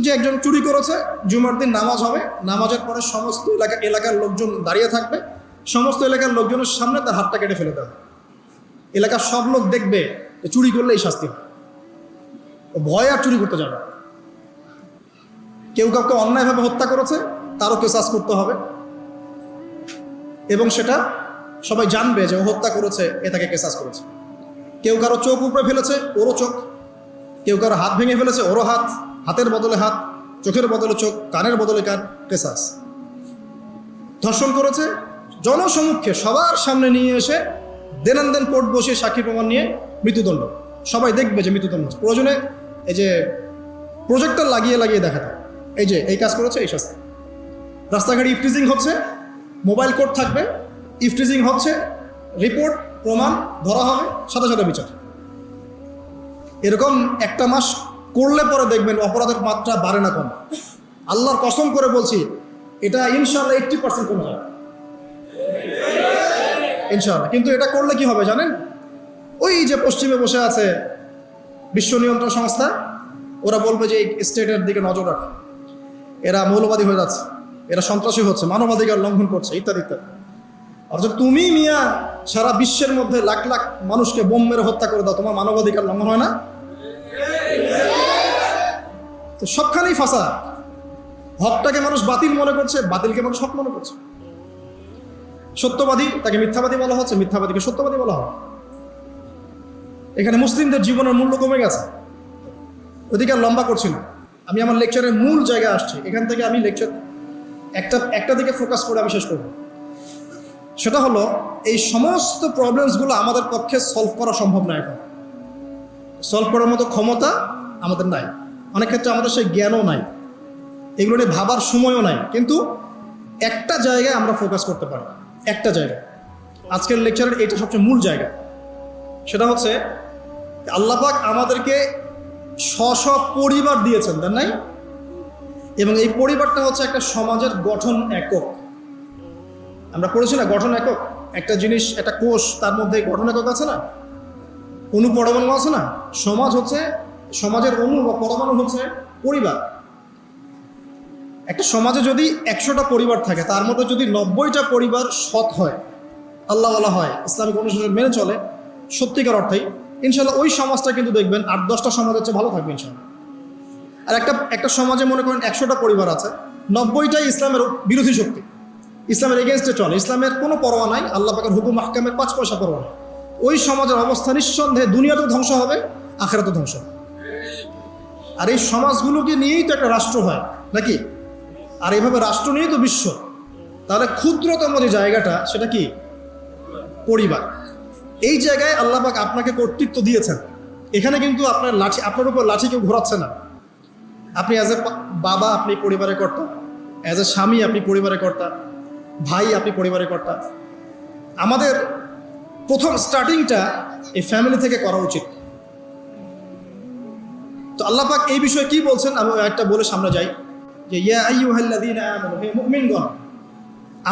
যে একজন চুরি করেছে, জুমার দিন নামাজ হবে, নামাজের পরে সমস্ত এলাকার লোকজন দাঁড়িয়ে থাকবে, সমস্ত এলাকার লোকজনের সামনে তার হাতটা কেটে ফেলে দেবে। এলাকার সব লোক দেখবে যে চুরি করলে এই শাস্তি হয়, ও ভয় আর চুরি করতে যাবে। কেউ কাউকে অন্যায়ভাবে হত্যা করেছে, তারও কেসাস করতে হবে, এবং সেটা সবাই জানবে যে ও হত্যা করেছে, এ তাকে কেসাস করেছে। কেউ কারো চোখ উপরে ফেলেছে, ওরও চোখ। কেউ কারো হাত ভেঙে ফেলেছে, ওরও হাত। হাতের বদলে হাত, চোখের বদলে চোখ, কানের বদলে কান, কেসাস। ধর্ষণ করেছে, জনসমক্ষে সবার সামনে নিয়ে এসে দেন কোর্ট বসে সাক্ষী প্রমাণ নিয়ে মৃত্যুদণ্ড। সবাই দেখবে যে মৃত্যুদণ্ড। প্রয়োজনে এই যে প্রজেক্টর লাগিয়ে দেখাতে, এই যে এই কাজ করেছে, এই শাস্তি। রাস্তাঘাটে ইফটিজিং হচ্ছে, মোবাইল কোর্ট থাকবে, ইফটিজিং হচ্ছে, রিপোর্ট প্রমাণ ধরা হবে, সাথে সাথে বিচার। এরকম একটা মাস করলে পরে দেখবেন অপরাধের মাত্রা বাড়ে না কম। আল্লাহর কসম করে বলছি, এটা ইনশাআল্লাহ 80% কমে যাবে ইনশাআল্লাহ। কিন্তু এটা করলে কি হবে জানেন? ওই যে পশ্চিমে বসে আছে বিশ্ব নিয়ন্ত্রণ সংস্থা, ওরা বলবে যে এই স্টেটের দিকে নজর রাখ, এরা মৌলবাদী হয়ে যাচ্ছে, এরা সন্ত্রাসী হচ্ছে, মানবাধিকার লঙ্ঘন করছে, ইত্যাদি ইত্যাদি। অর্থাৎ তুমি মিয়া সারা বিশ্বের মধ্যে লাখ লাখ মানুষকে বোম মেরে হত্যা করে দাও, তোমার মানবাধিকার লঙ্ঘন হয় না? তো সবখানেই ফাঁসা। হকটাকে মানুষ বাতিল মনে করছে, বাতিলকে মানুষ হক মনে করছে। সত্যবাদী তাকে মিথ্যাবাদী বলা হচ্ছে, মিথ্যাবাদীকে সত্যবাদী বলা হয়। এখানে মুসলিমদের জীবনের মূল্য কমে গেছে। ওদিকে আর লম্বা করছি না, আমি আমার লেকচারের মূল জায়গায় আসছি। এখান থেকে আমি লেকচার একটা দিকে ফোকাস করে আমি শেষ করব। সেটা হলো, এই সমস্ত প্রবলেমসগুলো আমাদের পক্ষে সলভ করা সম্ভব না। এখন সলভ করার মতো ক্ষমতা আমাদের নাই, অনেক ক্ষেত্রে আমাদের সেই জ্ঞানও নাই, এগুলো নিয়ে ভাবার সময়ও নাই। কিন্তু একটা জায়গায় আমরা ফোকাস করতে পারি, একটা জায়গায়। আজকের লেকচারের এইটা সবচেয়ে মূল জায়গা। সেটা হচ্ছে আল্লাহ পাক আমাদেরকে স্ব পরিবার দিয়েছেন, তাই নাই? এবং এই পরিবারটা হচ্ছে একটা সমাজের গঠন একক। আমরা পড়েছি না গঠন একক? একটা জিনিস, একটা কোষ, তার মধ্যে গঠন একক আছে না, অণু পরমাণু আছে না। সমাজ হচ্ছে, সমাজের অণু বা পরমাণু হচ্ছে পরিবার। একটা সমাজে যদি 100টা পরিবার থাকে, তার মধ্যে যদি 90টা পরিবার সৎ হয়, আল্লাহওয়ালা হয়, ইসলামিক অনুশাসন মেনে চলে, সত্যিকার অর্থেই, ইনশাল্লাহ ওই সমাজটা কিন্তু দেখবেন 8-10টা সমাজের চেয়ে ভালো থাকবে ইনশাল্লাহ। আর একটা সমাজে মনে করেন 100টা পরিবার আছে, 90টাই ইসলামের বিরোধী শক্তি, ইসলামের এগেনস্টে চলে, ইসলামের কোনো পরোয়া নাই, আল্লাহ পাকের হুকুম আহকামের 5 পয়সা পরোয়া নাই। ওই সমাজের অবস্থা নিঃসন্দেহে দুনিয়াতেও ধ্বংস হবে, আখিরাতেও ধ্বংস হবে। আর এই সমাজগুলোকে নিয়েই তো একটা রাষ্ট্র হয় নাকি? আর এইভাবে রাষ্ট্র নিয়েই তো বিশ্ব। তাহলে ক্ষুদ্রতম যে জায়গাটা সেটা কি? পরিবার। এই জায়গায় আল্লাহ পাক আপনাকে কর্তৃত্ব দিয়েছেন। এখানে কিন্তু আপনার উপর লাঠি কেউ ঘোরাচ্ছে না। আপনি অ্যাজ এ বাবা আপনি পরিবারের কর্তা, অ্যাজ এ স্বামী আপনি পরিবারের কর্তা, ভাই আপনি পরিবারের কর্তা। আমাদের প্রথম স্টার্টিংটা এই ফ্যামিলি থেকে করা উচিত। তো আল্লাহ পাক এই বিষয়ে কি বলছেন আমি একটা বলে সামনে যাই, যে ইয়া আইয়ুহাল্লাযীনা আমানু, হে মুমিনগণ,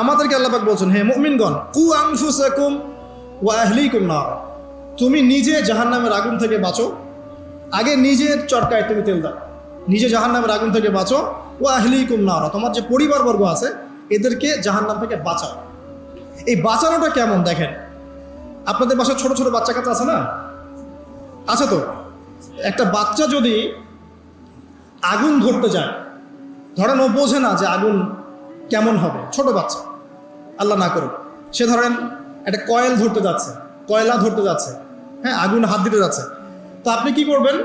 আমাদেরকে আল্লাহ পাক বলছেন হে মুমিনগণ, কু আনফুসাকুম ওয়া আহলিকুম নার, তুমি নিজে জাহান্নামের আগুন থেকে বাঁচো। আগে নিজের চরকায় তুমি তেল দাও, নিজে জাহান্নামের আগুন থেকে বাঁচো। ওয়া আহলিকুম নার, তোমার যে পরিবারবর্গ আছে এদেরকে জাহান্নাম থেকে বাঁচাও। এই বাঁচানোটা কেমন দেখেন, আপনাদের বাসায় ছোট ছোট বাচ্চা কাচ্চা আছে না? আছে তো। একটা বাচ্চা যদি আগুন ধরতে যায়, ধরেন ও বোঝে না যে আগুন কেমন হবে, ছোট বাচ্চা, আল্লাহ না করুক, সে ধরেন একটা কয়েল ধরতে যাচ্ছে, কয়লা ধরতে যাচ্ছে, হ্যাঁ, আগুন হাত দিতে যাচ্ছে, তো আপনি কি করবেন?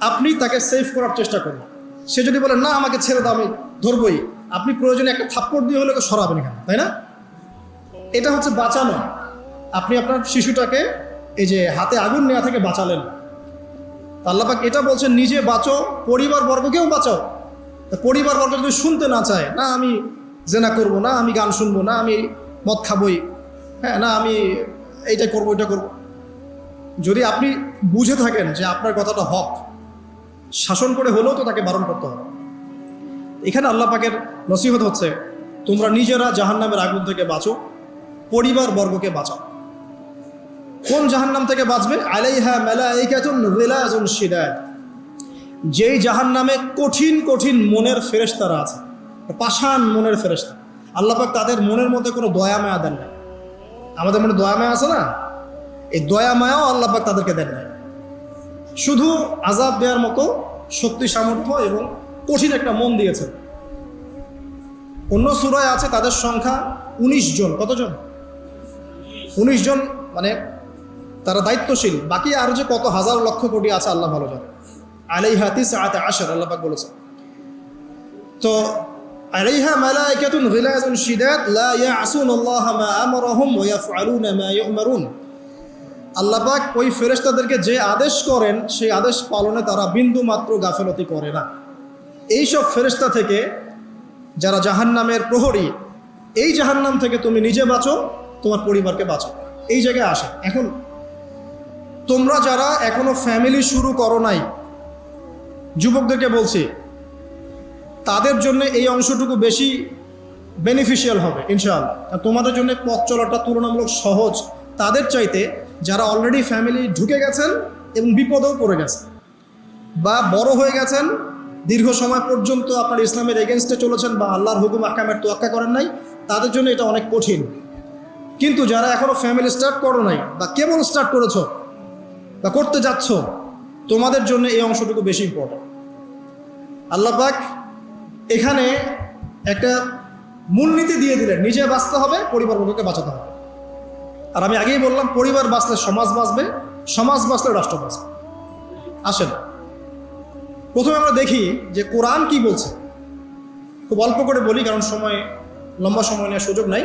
আপনি তাকে সেভ করার চেষ্টা করবেন। সে যদি বলে না আমাকে ছেড়ে দাও আমি ধরবই, আপনি প্রয়োজনে একটা থাপ্পড় দিয়ে হলে সরাবেন এখানে, তাই না? এটা হচ্ছে বাঁচানো। আপনি আপনার শিশুটাকে এই যে হাতে আগুন নেওয়া থেকে বাঁচালেন। আল্লাহ পাক এটা বলছেন নিজে বাঁচো, পরিবার বর্গকেও বাঁচাও। পরিবার বর্গ যদি শুনতে না চায়, না আমি জেনা করব, না আমি গান শুনবো, না আমি মদ খাবই, হ্যাঁ, না আমি এইটা করবো ওইটা করবো, যদি আপনি বুঝে থাকেন যে আপনার কথাটা হক, শাসন করে হলেও তো তাকে বারণ করতে হবে। এখানে আল্লাহ পাকের নসিহত হচ্ছে তোমরা নিজেরা জাহান্নামের আগুন থেকে বাঁচো, পরিবার বর্গকে বাঁচাও। কোন জাহান্নাম থেকে বাঁচবে? আলাইহা মালাইকাতুন গিলাযুন শিদাদ, যেই জাহান্নামে কঠিন কঠিন মনের ফেরেশতারা আছে, পাষাণ মনের ফেরেশতা। আল্লাহ পাক তাদের মনের মধ্যে কোনো দয়া মায়া দেন না। আমাদের মনে দয়া মায়া আছে না? এই দয়া মায়াও আল্লাহ পাক তাদেরকে দেন না, শুধু আযাব দেওয়ার মতো শক্তি সামর্থ্য এবং কঠিন একটা মন দিয়েছেন। অন্য সূরায় আছে তাদের সংখ্যা 19 জন। কতজন? 19 জন, মানে তারা দায়িত্বশীল। বাকি আরো যে কত হাজার লক্ষ কোটি আছে আল্লাহ ভালো জানে। আলাইহা তিসআতা আশর আল্লাহ পাক বলেছেন। তো আলাইহা মালাইকাতুন গিলাযুন শিদাদ লা ইয়াসুনাল্লাহা মা আমারহুম ওয়া ইয়াফআলুনা মা ইউমারুন। আল্লাহ পাক ওই ফেরেশতাদেরকে যে আদেশ করেন সেই আদেশ পালনে তারা বিন্দু মাত্র গাফিলতি করে না। এইসব ফেরেশতা থেকে যারা জাহান্নামের প্রহরী, এই জাহান্নাম থেকে তুমি নিজে বাঁচো, তোমার পরিবারকে বাঁচো। এই জায়গায় আসে। এখন তোমরা যারা এখনো ফ্যামিলি শুরু করো নাই, যুবকদেরকে বলছি, তাদের জন্য এই অংশটুকু বেশি বেনিফিশিয়াল হবে ইনশাআল্লাহ। তোমাদের জন্য পথ চলাটা তুলনামূলক সহজ তাদের চাইতে যারা অলরেডি ফ্যামিলি ঢুকে গেছেন এবং বিপদেও পড়ে গেছেন, বা বড় হয়ে গেছেন, দীর্ঘ সময় পর্যন্ত আপনার ইসলামের এগেনস্টে চলেছেন, বা আল্লাহর হুকুম আহকামের তোয়াক্কা করেন নাই, তাদের জন্য এটা অনেক কঠিন। কিন্তু যারা এখনও ফ্যামিলি স্টার্ট করো নাই, বা কেবল স্টার্ট করেছ বা করতে যাচ্ছ, তোমাদের জন্য এই অংশটুকু বেশি ইম্পর্টেন্ট। আল্লাহ পাক এখানে একটা মূলনীতি দিয়ে দিলেন, নিজে বাঁচতে হবে, পরিবারবর্গকে বাঁচাতে হবে। আর আমি আগেই বললাম, পরিবার বাঁচলে সমাজ বাঁচবে, সমাজ বাঁচলে রাষ্ট্র বাঁচবে। আসেন প্রথমে আমরা দেখি যে কোরআন কি বলছে। খুব অল্প করে বলি, কারণ লম্বা সময় নেওয়ার সুযোগ নাই।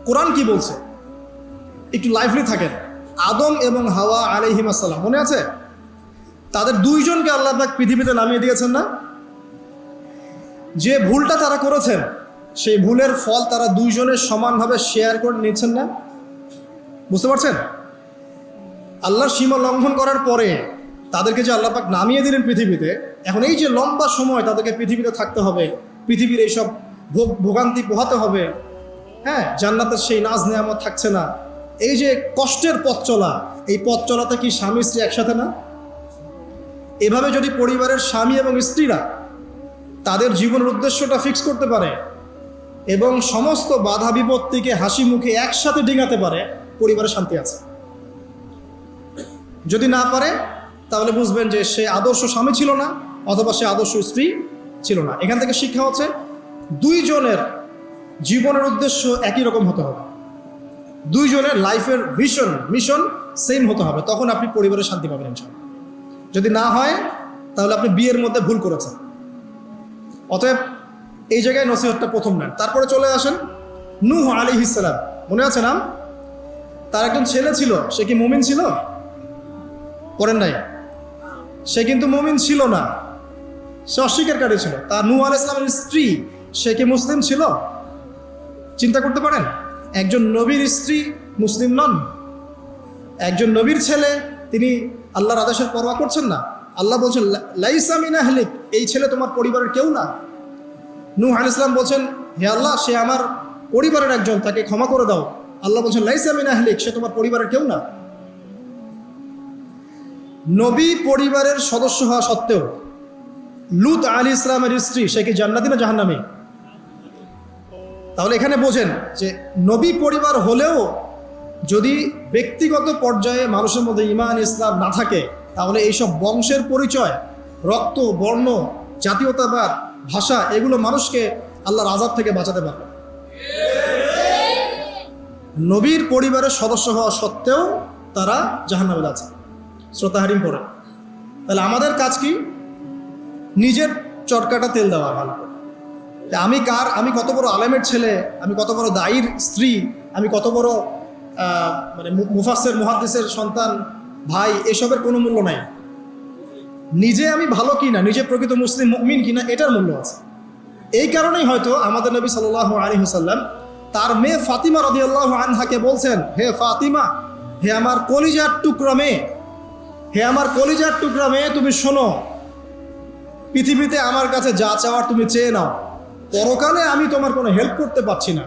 কোরআন কি বলছে একটু লাইভলি থাকেন। আদম এবং হাওয়া আলাইহিম আসসালাম, মনে আছে? তাদের দুইজনকে আল্লাহ পাক পৃথিবীতে নামিয়ে দিয়েছেন না? যে ভুলটা তারা করেছেন সেই ভুলের ফল তারা দুইজনের সমানভাবে শেয়ার করে নিচ্ছেন না? বুঝতে পারছেন? আল্লাহর সীমা লঙ্ঘন করার পরে তাদেরকে যে আল্লাহ পাক নামিয়ে দিলেন পৃথিবীতে, এখন এই যে লম্বা সময় তাদেরকে পৃথিবীতে থাকতে হবে, পৃথিবীর এইসব ভোগান্তি পোহাতে হবে, হ্যাঁ, জান্নাতের সেই নাজ নেয়ামত থাকছে না, এই যে কষ্টের পথ চলা, এই পথ চলাতে কি স্বামী স্ত্রী একসাথে না? এভাবে যদি পরিবারের স্বামী এবং স্ত্রীরা তাদের জীবনের উদ্দেশ্যটা ফিক্স করতে পারে এবং সমস্ত বাধা বিপত্তিকে হাসি মুখে একসাথে ডিঙাতে পারে, পরিবারে শান্তি আছে। যদি না পারে তাহলে বুঝবেন যে সে আদর্শ স্বামী ছিল না, অথবা সে আদর্শ স্ত্রী ছিল না। এখান থেকে শিক্ষা হচ্ছে দুইজনের জীবনের উদ্দেশ্য একই রকম হতে হবে, দুইজনের লাইফের মিশন সেম হতে হবে, তখন আপনি পরিবারের শান্তি পাবেন ইনশাআল্লাহ। যদি না হয় তাহলে আপনি বিয়ের মধ্যে ভুল করেছেন। অতএব এই জায়গায় নসিহতটা প্রথম নেন। তারপরে চলে আসেন নূহ আলাইহিস সালাম, মনে আছে নাম? তার একজন ছেলে ছিল, সে কি মুমিন ছিল? পড়েন নাই? সে কিন্তু মুমিন ছিল না, সে অস্বীকারী ছিল। তার নূহ আলাইহিস সালামের স্ত্রী, সে কি মুসলিম ছিল? চিন্তা করতে পারেন, একজন নবীর স্ত্রী মুসলিম নন, একজন নবীর ছেলে, তিনি আল্লাহর আদেশের পরোয়া করছেন না। আল্লাহ বলছেন লাইসা মিন আহলিক, এই ছেলে তোমার পরিবারের কেউ না। নূহ আলাইহিস সালাম বলছেন, হে আল্লাহ, সে আমার পরিবারের একজন, তাকে ক্ষমা করে দাও। আল্লাহ বলছেন লাইসা মিন আহলিক, সে তোমার পরিবারের কেউ না। নবী পরিবারের সদস্য হওয়া সত্ত্বেও লূত আলাইহিস সালামের স্ত্রী, সে কি জান্নাতি না জাহান্নামী? তাহলে এখানে বোঝেন যে নবী পরিবার হলেও যদি ব্যক্তিগত পর্যায়ে মানুষের মধ্যে ঈমান ইসলাম না থাকে, তাহলে এইসব বংশের পরিচয়, রক্ত, বর্ণ, জাতীয়তাবাদ, ভাষা, এগুলো মানুষকে আল্লাহর আযাব থেকে বাঁচাতে পারবে। নবীর পরিবারের সদস্য হওয়া সত্ত্বেও তারা জাহান্নামে আছে, শ্রোতা হারিম পড়ে। তাহলে আমাদের কাজ কি? নিজের চরকাটা তেল দেওয়া ভালো করে। আমি কত বড় আলেমের ছেলে, আমি কত বড় দায়ীর স্ত্রী, আমি কত বড় মানে মুফাসসির মুহাদ্দিসের সন্তান, ভাই, এসবের কোনো মূল্য নাই। নিজে আমি ভালো কিনা, নিজে প্রকৃত মুসলিম মুমিন কিনা, এটার মূল্য আছে। এই কারণেই হয়তো আমাদের নবী সাল্লাল্লাহু আলাইহি ওয়াসাল্লাম তার মেয়ে ফাতিমা রাদিয়াল্লাহু আনহাকে বলছেন, হে ফাতিমা, হে আমার কলিজার টুকরা মেয়ে, হে আমার কলিজার টুকরা মেয়ে, তুমি শোনো, পৃথিবীতে আমার কাছে যা চাওয়ার তুমি চেয়ে নাও, পরকালে আমি তোমার কোনো হেল্প করতে পারছি না।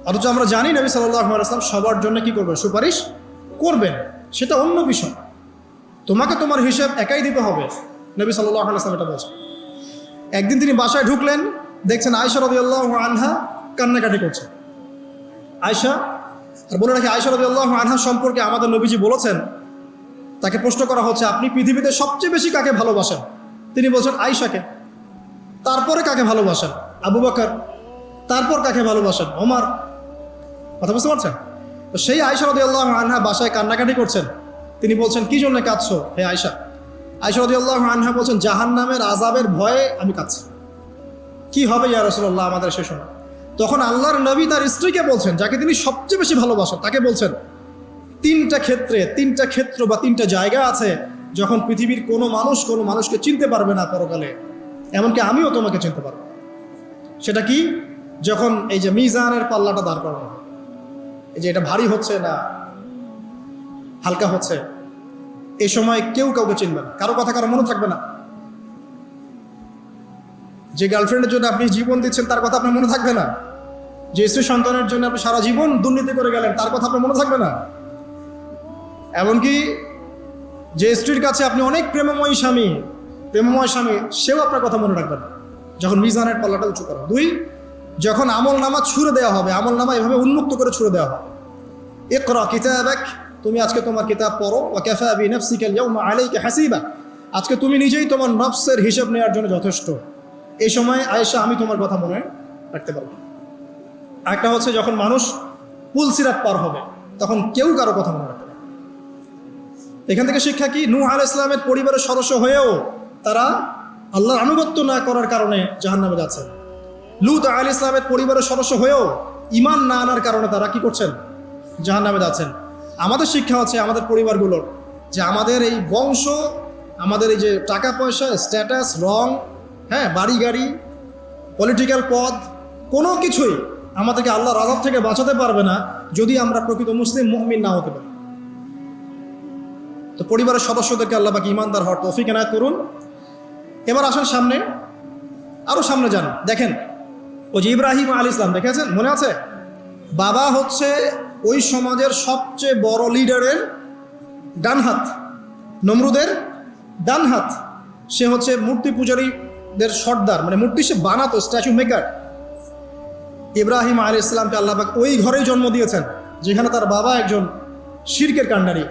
অথচ আমরা জানি নবী সাল্লাল্লাহু আলাইহি ওয়াসাল্লাম সবার জন্য কি করবেন? সুপারিশ করবেন, সেটা অন্য বিষয়। তোমাকে তোমার হিসাব একাই দিতে হবে, নবী সাল্লাল্লাহু আলাইহি ওয়াসাল্লাম এটা বলছেন। একদিন তিনি বাসায় ঢুকলেন, দেখছেন আয়েশা রাদিয়াল্লাহু আনহা কান্নাকাটি করছে। আয়েশা, আর বলে রাখি, আয়েশা রাদিয়াল্লাহু আনহা সম্পর্কে আমাদের নবীজি বলেছেন, তাকে প্রশ্ন করা হচ্ছে, আপনি পৃথিবীতে সবচেয়ে বেশি কাকে ভালোবাসেন? তিনি বলছেন আয়েশাকে। তারপরে কাকে ভালোবাসেন? আবু বকর। তারপর কাকে ভালোবাসেন? ওমর। কথা বুঝতে পারছেন? তো সেই আয়েশা রাদিয়াল্লাহু আনহা বাসায় কান্নাকাটি করছেন। তিনি বলছেন, কি জন্য কাঁদছো হে আয়েশা? আয়েশা রাদিয়াল্লাহু আনহা বলছেন, জাহান্নামের আযাবের ভয়ে আমি কাঁদছি। কি হবে ইয়া রাসূলুল্লাহ আমাদের সে সময়? তখন আল্লাহর নবী তার স্ত্রীকে বলছেন, যাকে তিনি সবচেয়ে বেশি ভালোবাসেন, তাকে বলছেন, তিনটা ক্ষেত্র বা তিনটা জায়গা আছে যখন পৃথিবীর কোনো মানুষকে চিনতে পারবে না পরকালে, এমনকি আমিও তোমাকে চিনতে পারবো। সেটা কি? যখন এই যে মিজানের পাল্লাটা দাঁড় করানো হবে, এই যে এটা ভারী হচ্ছে না হালকা হচ্ছে, এই সময় কেউ কাউকে চিনবে না, কারো কথা কারো মনে থাকবে না। যে গার্লফ্রেন্ডের জন্য আপনি জীবন দিচ্ছেন, তার কথা আপনার মনে থাকবে না। যে স্ত্রী সন্তানের জন্য আপনি সারা জীবন দুর্নীতি করে গেলেন, তার কথা আপনার মনে থাকবে না। এমনকি যে স্ত্রীর কাছে আপনি অনেক প্রেমময় স্বামী, সেও আপনার কথা মনে রাখবে না যখন মিজানের পাল্লাটা উঁচু করা। দুই, যখন আমল নামা ছুড়ে দেওয়া হবে, আমল নামা এভাবে উন্মুক্ত করে ছুড়ে দেওয়া হবে, ইকরা কিতাবাক, তুমি আজকে তোমার কিতাব পড়ো, ওয়া কাফা বিনাফসিকা আল-ইয়াওমা আলাইকা হাসিবা, আজকে তুমি নিজেই তোমার নফসের হিসাব নেওয়ার জন্য যথেষ্ট। এই সময় আয়েশা, আমি তোমার কথা মনে রাখতে পারবো। একটা হচ্ছে যখন মানুষ পুলসিরাত পার হবে, তখন কেউ কারো কথা মনে রাখবে না। এখান থেকে শিক্ষা কি? নূহ আলাইহিস সালামের পরিবারের সদস্য হয়েও তারা আল্লাহর আনুগত্য না করার কারণে জাহান্নামে যাচ্ছেন। লূত আলাইহিস সালামের পরিবারের সদস্য হয়েও ঈমান না আনার কারণে তারা কি করছেন? জাহান্নামে যাচ্ছেন। আমাদের শিক্ষা হচ্ছে আমাদের পরিবারগুলোর, যে আমাদের এই বংশ, আমাদের এই যে টাকা পয়সা, স্ট্যাটাস, রং, হ্যাঁ, বাড়ি গাড়ি, পলিটিক্যাল পদ, কোনো কিছুই আমাদেরকে আল্লাহর আযাব থেকে বাঁচাতে পারবে না যদি আমরা প্রকৃত মুসলিম মুমিন না হতে পারি। তো পরিবারের সদস্যদেরকে আল্লাহ পাক ঈমানদার হওয়ার তৌফিক এনায়েত করুন। এবার আসেন সামনে, আরও সামনে যান। দেখেন, ওই যে ইব্রাহিম আলাইহিস সালাম, দেখেছেন, মনে আছে? বাবা হচ্ছে ওই সমাজের সবচেয়ে বড় লিডারের ডান হাত, নমরুদের ডান হাত। সে হচ্ছে মূর্তি পূজারীদের সর্দার, মানে মূর্তি সে বানাতো, স্ট্যাচু মেকার। ইব্রাহিম আলাইহিস সালামকে আল্লাহ পাক ওই ঘরেই জন্ম দিয়েছেন যেখানে তার বাবা একজন শিরকের কাণ্ডারি।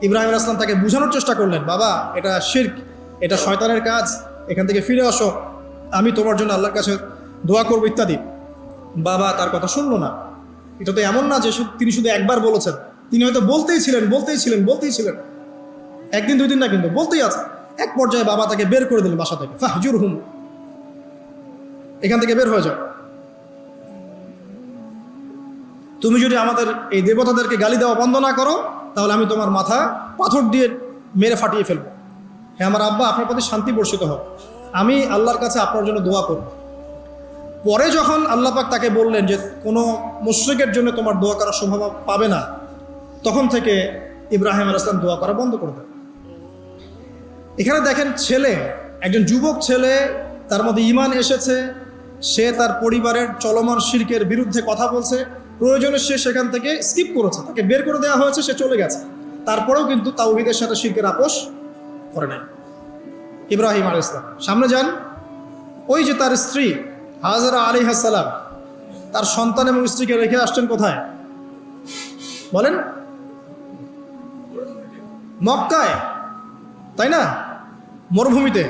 ইব্রাহিম আলাইহিস সালাম তাকে বোঝানোর চেষ্টা করলেন, বাবা এটা শিরক, এটা শয়তানের কাজ, এখান থেকে ফিরে আসো, আমি তোমার জন্য আল্লাহর কাছে দোয়া করবো ইত্যাদি। বাবা তার কথা শুনলো না। এটা তো এমন না যে তিনি শুধু একবার বলেছেন, তিনি হয়তো বলতেই ছিলেন, একদিন দুই দিন না, কিন্তু বলতেই আছে। এক পর্যায়ে বাবা তাকে বের করে দিলেন বাসা থেকে, ফাহজুরহুম, এখান থেকে বের হয়ে যাও, তুমি যদি আমাদের এই দেবতাদেরকে গালি দেওয়া বন্ধ না করো তাহলে আমি তোমার মাথা পাথর দিয়ে মেরে ফাটিয়ে ফেলবো। হ্যাঁ আমার আব্বা, আপনার প্রতি শান্তি বর্ষিত হোক, আমি আল্লাহর কাছে আপনার জন্য দোয়া করব। পরে যখন আল্লাহ পাক তাকে বললেন যে কোনো মুশরিকের জন্য তোমার দোয়া করার সম্ভাবনা পাবে না, তখন থেকে ইব্রাহিম আলাইহিস সালাম দোয়া করা বন্ধ করে দেন। এখানে দেখেন, ছেলে, একজন যুবক ছেলে, তার মধ্যে ঈমান এসেছে, সে তার পরিবারের চলমান শিরকের বিরুদ্ধে কথা বলছে, প্রয়োজনে সে সেখান থেকে স্কিপ করেছে, তাকে বের করে দেওয়া হয়েছে, সে চলে গেছে, তারপরেও কিন্তু তাওহীদের সাথে শিরকের আপোষ করে নাই ইব্রাহিম আলাইহিস সালাম। সামনে যান, ওই যে তার স্ত্রী হাজরা আলাইহিস সালাম, তার সন্তান এবং স্ত্রীকে রেখে আসছেন কোথায় বলেন? মক্কায়, তাই না? মরুভূমিতে,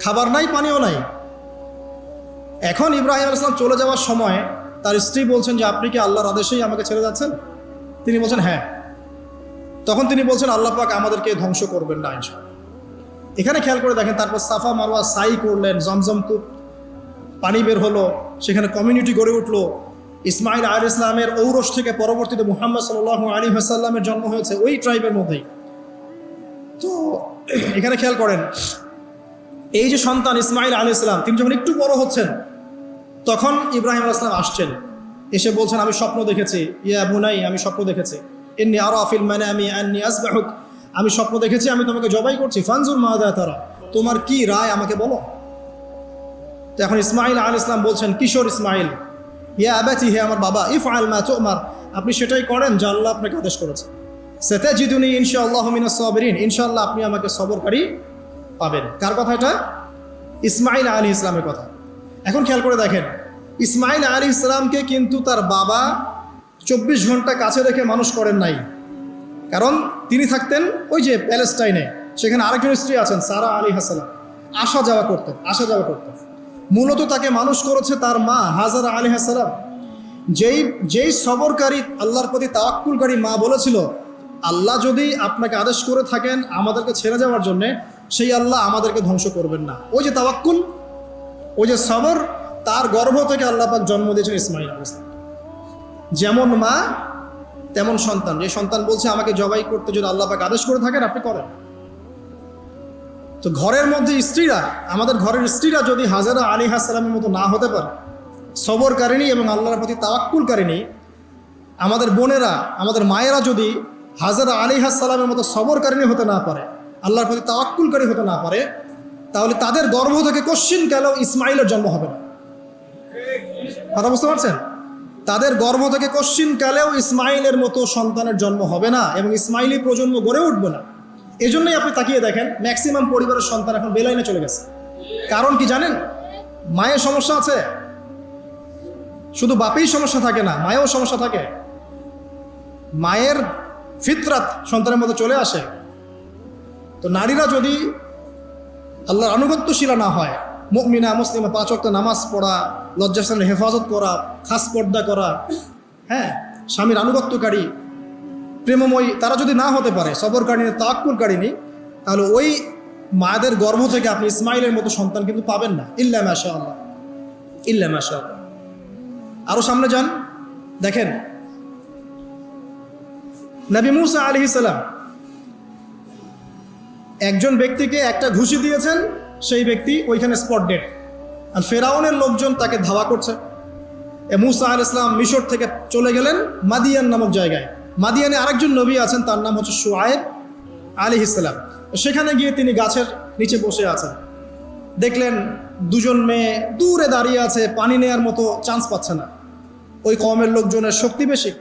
খাবার নাই, পানিও নাই। এখন ইব্রাহিম আলাইহিস সালাম চলে যাওয়ার সময় তার স্ত্রী বলছেন যে আপনি কি আল্লাহর আদেশেই আমাকে ছেড়ে যাচ্ছেন? তিনি বলছেন হ্যাঁ। তখন তিনি বলছেন আল্লাহ পাক আমাদেরকে ধ্বংস করবেন না ইনশাআল্লাহ। এখানে খেয়াল করে দেখেন, তারপর সাফা মারওয়া সাই করলেন, জমজম কূপ পানি বের হলো, সেখানে কমিউনিটি গড়ে উঠলো। ইসমাইল আলাইহিস সালামের ঔরস থেকে পরবর্তীতে মুহাম্মদ সাল্লাল্লাহু আলাইহি ওয়াসাল্লামের জন্ম হয়েছে ওই ট্রাইবের মধ্যেই। তো এখানে খেয়াল করেন, এই যে সন্তান ইসমাইল আলাইহিস সালাম, তিনি যখন একটু বড় হচ্ছেন তখন ইব্রাহিম আলাইহিস সালাম আসছেন, এসে বলছেন আমি স্বপ্ন দেখেছি, ইয়া বুনাই, আমি স্বপ্ন দেখেছি, ইন্নী আরা ফিল মানামি আন্নী আযবাহুক, আমি স্বপ্ন দেখেছি আমি তোমাকে জবাই করছি, ফানজুর মাযা তারা, তোমার কি রায় আমাকে বলো। তো এখন ইসমাইল আলাইহিস সালাম বলছেন, কিশোর ইসমাইল, ইয়া আবাতি, হে আমার বাবা, ইফআল মা তুমার, আপনি সেটাই করেন যা আল্লাহ আপনাকে আদেশ করেছে। সাতাজিদুনি ইনশাআল্লাহু মিনাস সাবিরিন, ইনশাআল্লাহ আপনি আমাকে সবরকারী পাবেন। কার কথা এটা? ইসমাইল আলাইহিস সালামের কথা। এখন খেয়াল করে দেখেন, ইসমাইল আলাইহিস সালামকে কিন্তু তার বাবা 24 ঘন্টা কাছে রেখে মানুষ করেন নাই, কারণ তিনি থাকতেন ওই যে প্যালেস্টাইনে, সেখানে আরেকজন স্ত্রী আছেন সারা আলাইহিস সালাম, আসা যাওয়া করতেন। মূলত তাকে মানুষ করেছে তার মা হাজারা আলাইহিস সালাম, যেই সবরকারী, আল্লাহর প্রতি তাওয়াক্কুলকারী মা বলেছিল আল্লাহ যদি আপনাকে আদেশ করে থাকেন আমাদেরকে ছেড়ে যাওয়ার জন্যে, সেই আল্লাহ আমাদেরকে ধ্বংস করবেন না। ওই যে তাওয়াক্কুল, ওই যে সবর, তার গর্ভ থেকে আল্লাহ পাক জন্ম দিয়েছেন ইসমাইল আলাইহিস সালাম। যেমন মা তেমন সন্তান, যে সন্তান বলছে আমাকে জবাই করতে যদি আল্লাহ পাক আদেশ করে থাকেন আপনি করেন। তো ঘরের মধ্যে স্ত্রীরা, আমাদের ঘরের স্ত্রীরা যদি হাজারা আলাইহিস সালামের মতো না হতে পারে, সবরকারিনী এবং আল্লাহর প্রতি তাওয়াক্কুলকারিনী, আমাদের বোনেরা, আমাদের মায়েরা যদি হাজারা আলাইহিস সালামের মতো সবরকারিনী হতে না পারে, আল্লাহর প্রতি তাওয়াক্কুলকারী হতে না পারে, তাহলে তাদের গর্ভ থেকে কোশ্চিনকালেও ইসমাইলের জন্ম হবে না। কথা বুঝতে পারছেন? তাদের গর্ভ থেকে কোশ্চিনকালেও ইসমাইলের মতো সন্তানের জন্ম হবে না এবং ইসমাইলি প্রজন্ম গড়ে উঠবে না। এই জন্যই আপনি তাকিয়ে দেখেন, ম্যাক্সিমাম পরিবারের সন্তান এখন বেলাইনে চলে গেছে। কারণ কি জানেন? মায়ের সমস্যা আছে, শুধু বাপেই সমস্যা থাকে না, মায়েও সমস্যা থাকে। মায়ের ফিতরাত সন্তানের মধ্যে চলে আসে। তো নারীরা যদি আল্লাহর আনুগত্যশীলা না হয়, মুমিনা মুসলিমা, 5 ওয়াক্ত নামাজ পড়া, লজ্জাস্থানের হেফাজত করা, খাস পর্দা করা, হ্যাঁ, স্বামীর আনুগত্যকারী, প্রেমময়ী, তারা যদি না হতে পারে, সবরকারিনী, তাওয়াক্কুলকারিনী, তাহলে ওই মায়েদের গর্ভ থেকে আপনি ইসমাইলের মতো সন্তান কিন্তু পাবেন না। ইল্লা মাশাআল্লাহ, ইল্লা মাশাআল্লাহ। আরো সামনে যান, দেখেন নবী মুসা আলাইহিস সালাম একজন ব্যক্তিকে একটা ঘুষি দিয়েছেন, সেই ব্যক্তি ওইখানে স্পট ডেড, আর ফেরাউনের লোকজন তাকে ধাওয়া করছে। মুসা আলাইহিস সালাম মিশর থেকে চলে গেলেন মাদিয়ান নামক জায়গায়। মাদিয়ানে আরেকজন নবী আছেন, তার নাম হচ্ছে শুআয়ব আলাইহিস সালাম। সেখানে গিয়ে তিনি গাছের নিচে বসে আছেন, দেখলেন দুজন মেয়ে দূরে দাঁড়িয়ে আছে, পানি নেয়ার মতো চান্স পাচ্ছে না। ওই কওমের লোকজনের শক্তি বেশি,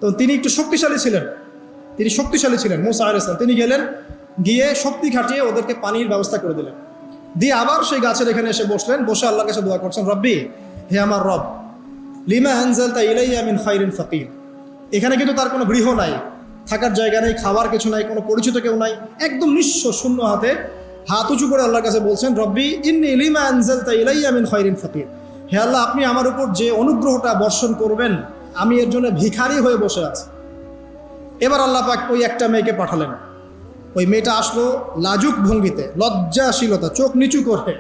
তো তিনি একটু শক্তিশালী ছিলেন মুসা আলাইহিস সালাম। তিনি গেলেন, গিয়ে শক্তি খাটিয়ে ওদেরকে পানির ব্যবস্থা করে দিলেন, দিয়ে আবার সেই গাছের এখানে এসে বসলেন, বসে আল্লাহর কাছে দোয়া করছেন, রব্বি, হে আমার রব, লিমা আনজালতা ইলাইয়া মিন খাইরিন ফাকির। এখানে কিন্তু তার কোনো গৃহ নাই, থাকার জায়গা নেই, খাবার কিছু নাই, কোনো পরিচিত কেউ নাই, একদম নিঃস্ব শূন্য হাতে হাত উঁচু করে আল্লাহর কাছে বলছেন, রব্বি ইন্নী লিমা আনজালতা ইলাইয়া মিন খায়রিন ফাকির। হে আল্লাহ, আপনি আমার উপর যে অনুগ্রহটা বর্ষণ করবেন, আমি এর জন্য ভিখারি হয়ে বসে আছি। এবার আল্লাহ পাক ওই একটা মেয়েকে পাঠালেন। ওই মেয়েটা আসলো লাজুক ভঙ্গিতে, লজ্জাশীলতা, চোখ নিচু করে।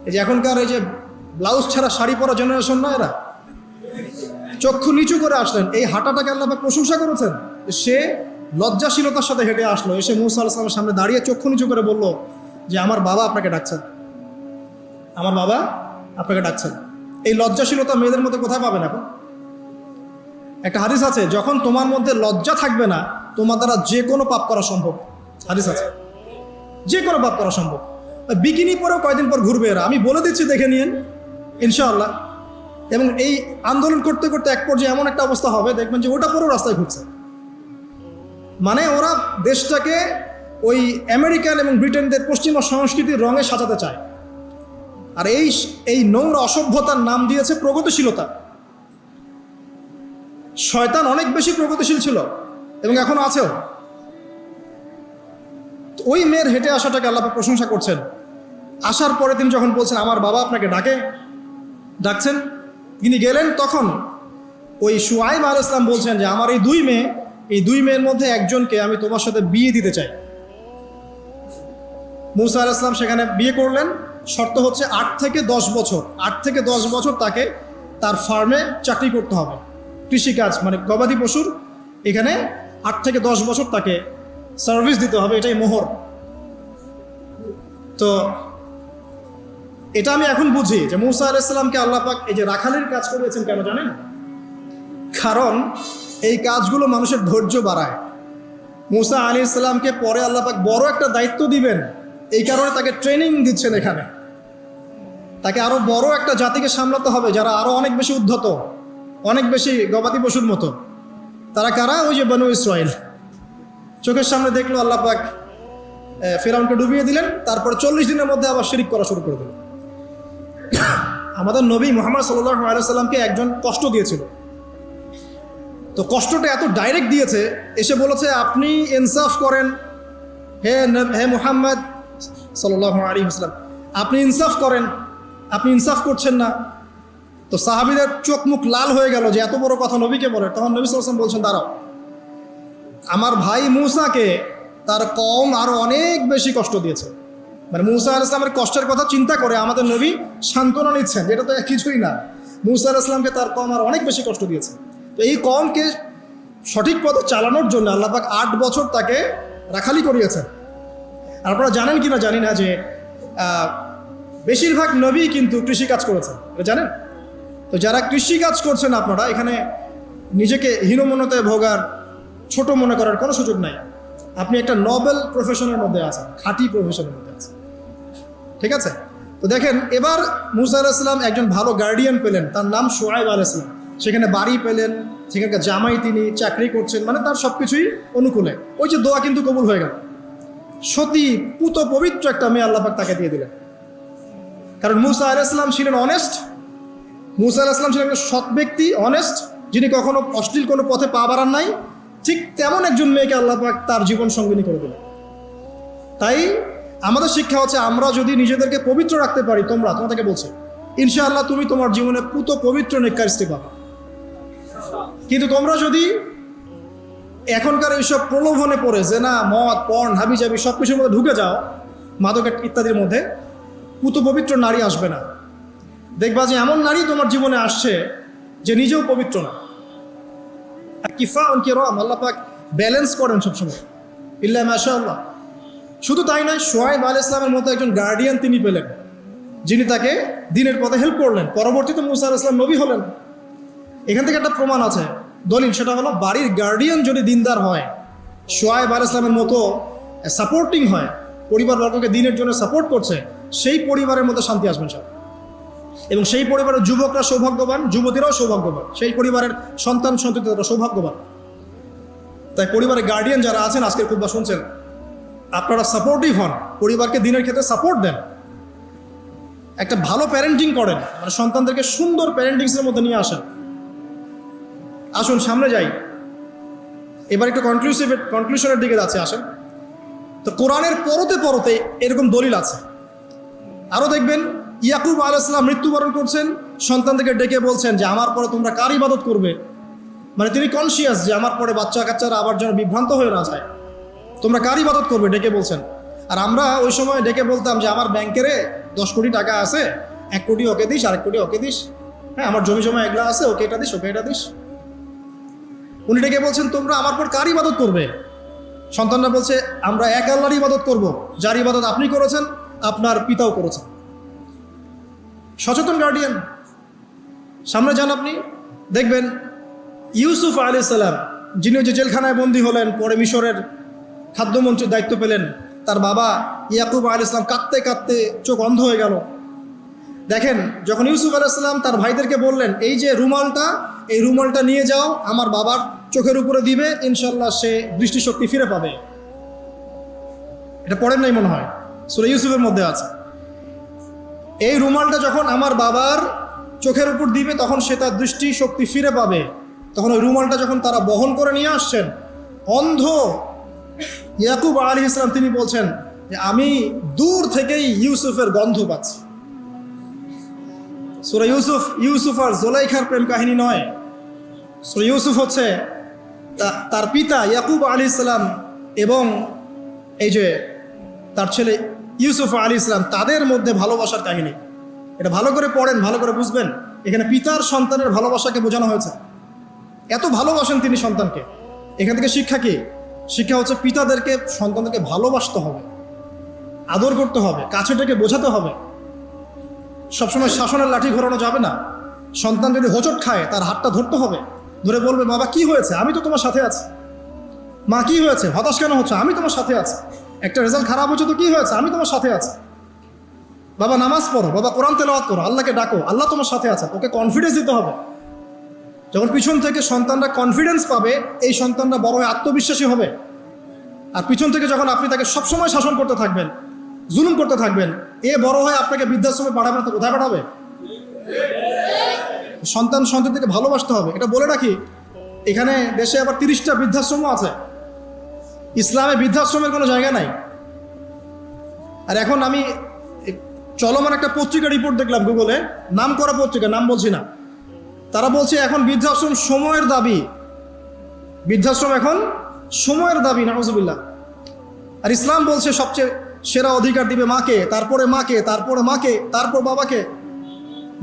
এই যে এখনকার এই যে ব্লাউজ ছাড়া শাড়ি পরা জেনারেশন না, এরা চক্ষু নিচু করে আসলেন। এই হাঁটাটাকে আল্লাহ পাক প্রশংসা করেছেন। সে লজ্জাশীলতার সাথে হেঁটে আসলো, এসে মুসা আলাইহিস সালামের সামনে দাঁড়িয়ে চক্ষু নিচু করে বলল যে আমার বাবা আপনাকে ডাকছেন, আমার বাবা আপনাকে ডাকছেন। এই লজ্জাশীলতা মেয়েদের মধ্যে কোথায় পাবেন এখন? একটা হাদিস আছে, যখন তোমার মধ্যে লজ্জা থাকবে না, তোমার দ্বারা যে কোনো পাপ করা সম্ভব। হাদিস আছে, যে কোনো পাপ করা সম্ভব। বিকিনি পরেও কয়দিন পর ঘুরবে এরা, আমি বলে দিচ্ছি, দেখে নিন ইনশাআল্লাহ। এবং এই আন্দোলন করতে করতে এক পর্যায়ে এমন একটা অবস্থা হবে, দেখবেন যে ওটা পরেও রাস্তায় ঘুরছে। মানে ওরা দেশটাকে ওই আমেরিকান এবং ব্রিটেনদের পশ্চিমা সংস্কৃতির রঙে সাজাতে চায়। আর এই নোংরা অসভ্যতার নাম দিয়েছে প্রগতিশীলতা। শয়তান অনেক বেশি প্রগতিশীল ছিল এবং এখনো আছেও। ওই মেয়ের হেঁটে আসাটাকে আল্লাহ পাক প্রশংসা করছেন। আসার পরে তিনি যখন বলছেন আমার বাবা আপনাকে ডাকছেন, তিনি গেলেন, তখন ওই শুআয়ব আলাইহিস সালাম বলছেন যে আমার এই দুই মেয়ের মধ্যে একজনকে আমি তোমার সাথে বিয়ে দিতে চাই। মুসা আলাইহিস সালাম সেখানে বিয়ে করলেন। শর্ত হচ্ছে 8 থেকে 10 বছর, 8 থেকে 10 বছর তাকে তার ফার্মে চাকরি করতে হবে, কৃষিকাজ মানে গবাদি পশুর। এখানে 8 থেকে 10 বছর তাকে সার্ভিস দিতে হবে, এটাই মোহর। তো এটা আমি এখন বুঝি যে মুসা আলাইহিস সালামকে আল্লাহ পাক এই যে রাখালের কাজ করিয়েছেন কেন জানেন? কারণ এই কাজগুলো মানুষের ধৈর্য বাড়ায়। মুসা আলাইহিস সালামকে পরে আল্লাহ পাক বড় একটা দায়িত্ব দিবেন, এই কারণে তাকে ট্রেনিং দিচ্ছেন এখানে। তাকে আরো বড় একটা জাতিকে সামলাতে হবে যারা আরো অনেক বেশি উদ্ধত, অনেক বেশি গবাদি পশুর মতো। তারা কারা? ওই যে বনু ইসরাইল। চোখের সামনে দেখলো আল্লাহ পাক ফিরআউনকে ডুবিয়ে দিলেন, তারপর 40 দিনের মধ্যে আবার শিরক করা শুরু করে দিল। আমাদের নবী মুহাম্মদ সাল্লাল্লাহু আলাইহি সাল্লামকে একজন কষ্ট দিয়েছিল। তো কষ্টটা এত ডাইরেক্ট দিয়েছে, এসে বলেছে আপনি ইনসাফ করেন, হে মুহাম্মদ সাল্লাল্লাহু আলাইহি ওয়াসাল্লাম, আপনি ইনসাফ করেন, আপনি ইনসাফ করছেন না। তো সাহাবীদের চোখ মুখ লাল হয়ে গেল যে এত বড় কথা নবীকে বলে। তখন নবী সাল্লাল্লাহু আলাইহি ওয়াসাল্লাম বলছেন, দাঁড়াও, আমার ভাই মুসাকে তার কওম আরো অনেক বেশি কষ্ট দিয়েছে। মানে মুসা আলাইহিস সালামের কষ্টের কথা চিন্তা করে আমাদের নবী সান্ত্বনা নিচ্ছেন, যেটা তো কিছুই না। মুসা আলাইহিস সালামকে তার কওম আরো অনেক বেশি কষ্ট দিয়েছে। তো এই কওমকে সঠিক পথে চালানোর জন্য আল্লাহ পাক 8 বছর তাকে রাখালি করিয়েছেন। আপনারা জানেন কিনা জানি না যে বেশিরভাগ নবী কিন্তু কৃষিকাজ করেছেন, জানেন? তো যারা কৃষিকাজ করছেন আপনারা এখানে নিজেকে হীনমন্যতায় ভোগার, ছোট মনে করার কোনো সুযোগ নাই। আপনি একটা নোবেল প্রফেশনের মধ্যে আছেন, খাঁটি প্রফেশনের মধ্যে আছেন, ঠিক আছে? তো দেখেন, এবার মুসা আলাইহিস সালাম একজন ভালো গার্ডিয়ান পেলেন, তার নাম শুআয়ব আলাইহিস সালাম। সেখানে বাড়ি পেলেন, সেখানকার জামাই, তিনি চাকরি করছেন, মানে তার সব কিছুই অনুকূলে। ওই যে দোয়া কিন্তু কবুল হয়ে গেল। সতী পুত পবিত্র একটা মেয়ে আল্লাহ পাক তাকে দিয়ে দিলেন। কারণ মুসা আলাইহিস সালাম ছিলেন অনেস্ট, মুসা আলাইহিস সালাম ছিলেন একটা সৎ ব্যক্তি, অনেস্ট, যিনি কখনো অশ্লীল কোনো পথে পা বাড়ান নাই। ঠিক তেমন একজন মেয়েকে আল্লাহ পাক তার জীবন সঙ্গিনী করে দিলেন। তাই আমাদের শিক্ষা হচ্ছে, আমরা যদি নিজেদেরকে পবিত্র রাখতে পারি, তোমাদেরকে বলছে ইনশাআল্লাহ তুমি তোমার জীবনে পুত পবিত্র নেককার স্ত্রী পাবে। কিন্তু তোমরা যদি এখনকার এইসব প্রলোভনে পড়ে জেনা, মদ, পর্ন, হাবিজাবি সব কিছুর মধ্যে ঢুকে যাও, মাদক ইত্যাদির মধ্যে, পুত পবিত্র নারী আসবে না। দেখবা যে এমন নারী তোমার জীবনে আসছে যে নিজেও পবিত্র না। কিফা কিরম, আল্লাহ পাক ব্যালেন্স করেন সবসময়, ইল্লা মাশাআল্লাহ। শুধু তাই নয়, শুআয়ব আলাইহিস সালামের মতো একজন গার্ডিয়ান তিনি পেলেন, যিনি তাকে দিনের পথে হেল্প করলেন। পরবর্তীতে মুসা আলাইহিস সালাম নবী হলেন। এখান থেকে একটা প্রমাণ আছে, দলিল, সেটা হলো বাড়ির গার্ডিয়ান যদি দিনদার হয়, শুআয়ব আলাইহিস সালামের মতো সাপোর্টিং হয়, পরিবারবর্গকে দিনের জন্য সাপোর্ট করছে, সেই পরিবারের মধ্যে শান্তি আসবে সব। এবং সেই পরিবারের যুবকরা সৌভাগ্যবান, যুবতীরাও সৌভাগ্যবান, সেই পরিবারের সন্তান সন্ততিরা সৌভাগ্যবান। তাই পরিবারের গার্ডিয়ান যারা আছেন, আজকের খুতবা শুনছেন, আপনারা সাপোর্টিভ হন, পরিবারকে দিনের ক্ষেত্রে সাপোর্ট দেন, একটা ভালো প্যারেন্টিং করেন, মানে সন্তানদেরকে সুন্দর প্যারেন্টিংসের মধ্যে নিয়ে আসেন। আসুন সামনে যাই। এবার একটু কনক্লুশনের দিকে যাচ্ছে, আসেন। তো কোরআনের পরতে পরতে এরকম দলিল আছে। আরও দেখবেন ইয়াকুব আলাইহিস সালাম মৃত্যুবরণ করছেন, সন্তানদেরকে ডেকে বলছেন যে আমার পরে তোমরা কার ইবাদত করবে। মানে তিনি কনসিয়াস যে আমার পরে বাচ্চা কাচ্চারা আবার যেন বিভ্রান্ত হয়ে না যায়, তোমরা কার ইবাদত করবে ডেকে বলছেন। আর আমরা ওই সময় ডেকে বলতাম যে আমার ব্যাংকেরে 10 কোটি টাকা আছে, 1 কোটি ওকে দিস, 1 কোটি ওকে দিস, হ্যাঁ আমার জমি জমা এগুলা আছে, ওকে এটা দিস, ওকে এটা দিস। উনি ডেকে বলছেন তোমরা আমার পর কার ইবাদত করবে। সন্তানরা বলছে আমরা এক আল্লাহর ইবাদত করব, যার ইবাদত আপনি করেছেন, আপনার পিতাও করেছেন। সচেতন গার্ডিয়ান। সামনে যান আপনি, দেখবেন ইউসুফ আলাইহিস সালাম, যিনি যে জেলখানায় বন্দী হলেন, পরে মিশরের খাদ্যমন্ত্রীর দায়িত্ব পেলেন, তার বাবা ইয়াকুব আলাইহিস সালাম কাঁদতে কাঁদতে চোখ অন্ধ হয়ে গেল। দেখেন যখন ইউসুফ আলাইহিস সালাম তার ভাইদেরকে বললেন এই যে রুমালটা, এই রুমালটা নিয়ে যাও আমার বাবার চোখের উপরে দিবে, ইনশাল্লাহ সে দৃষ্টিশক্তি ফিরে পাবে। এটা পড়েন নাই মনে হয়, সূরা ইউসুফের মধ্যে আছে। এই রুমালটা যখন আমার বাবার চোখের উপর দিবে তখন সে তার দৃষ্টিশক্তি ফিরে পাবে। তখন ওই রুমালটা যখন তারা বহন করে নিয়ে আসছেন, অন্ধ ইয়াকুব আলাইহিস সালাম তিনি বলছেন যে আমি দূর থেকেই ইউসুফের গন্ধ পাচ্ছি। সূরা ইউসুফ আর জুলাইখার প্রেম কাহিনী নয়। সূরা ইউসুফ হচ্ছে তার পিতা ইয়াকুব আলাইহিস সালাম এবং এই যে তার ছেলে ইউসুফ আলাইহিস সালাম, তাদের মধ্যে ভালোবাসার কাহিনী। এটা ভালো করে পড়েন, ভালো করে বুঝবেন। এখানে পিতার সন্তানের ভালোবাসাকে বোঝানো হয়েছে। এত ভালোবাসেন তিনি সন্তানকে। এখান থেকে শিক্ষা কি? শিক্ষা হচ্ছে পিতাদেরকে সন্তানদেরকে ভালোবাসতে হবে, আদর করতে হবে, কাছে ডেকে বোঝাতে হবে। সবসময় শাসনের লাঠি ঘোরানো যাবে না। সন্তান যদি হোঁচট খায় তার হাতটা ধরতে হবে, ধরে বলবে বাবা কি হয়েছে, আমি তো তোমার সাথে আছি। মা কি হয়েছে, হতাশ কেন হচ্ছে, আমি তোমার সাথে আছি। একটা রেজাল্ট খারাপ হচ্ছে তো কি হয়েছে, আমি তোমার সাথে আছি। বাবা নামাজ পড়ো, বাবা কোরআন তেলাওয়াত করো, আল্লাহকে ডাকো, আল্লাহ তোমার সাথে আছে। ওকে কনফিডেন্স দিতে হবে। যখন পিছন থেকে সন্তানরা কনফিডেন্স পাবে, এই সন্তানরা বড় হয়ে আত্মবিশ্বাসী হবে। আর পিছন থেকে যখন আপনি তাকে সবসময় শাসন করতে থাকবেন, জুলুম করতে থাকবেন, এ বড় হয়ে আপনাকে বৃদ্ধাশ্রমে পাঠাবে না তো কোথায় পাঠাবে? সন্তানকে ভালোবাসতে হবে। এটা বলে রাখি, এখানে দেশে আবার 30টা বৃদ্ধাশ্রমও আছে। ইসলামে বৃদ্ধাশ্রমের কোনো জায়গা নাই। আর এখন আমি চলমান একটা পত্রিকা রিপোর্ট দেখলাম গুগলে, নাম করা পত্রিকা, নাম বলছি না। তারা বলছে এখন বৃদ্ধাশ্রম সময়ের দাবি। বৃদ্ধাশ্রম এখন সময়ের দাবি, নাউজুবিল্লাহ। আর ইসলাম বলছে সবচেয়ে সেরা অধিকার দিবে মাকে, তারপরে মাকে, তারপরে মাকে, তারপর বাবাকে।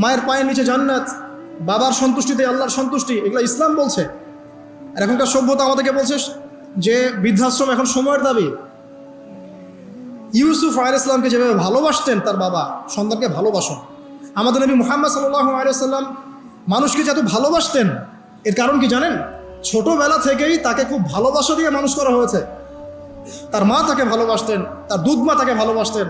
মায়ের পায়ের নিচে জান্নাত, বাবার সন্তুষ্টিতে আল্লাহর সন্তুষ্টি, এগুলো ইসলাম বলছে। আর এখনকার সভ্যতা আমাদেরকে বলছে যে বৃদ্ধাশ্রম এখন সময়ের দাবি। ইউসুফ আলাইহিস সালামকে যেভাবে ভালোবাসতেন তার বাবা, সন্তানকে ভালোবাসুন। আমাদের নবী মুহাম্মদ সাল্লাল্লাহু আলাইহি সাল্লাম মানুষকে যত ভালোবাসতেন, এর কারণ কি জানেন? ছোটবেলা থেকেই তাকে খুব ভালোবাসা দিয়ে মানুষ করা হয়েছে। তার মা তাকে ভালোবাসতেন, তার দুধ মা তাকে ভালোবাসতেন,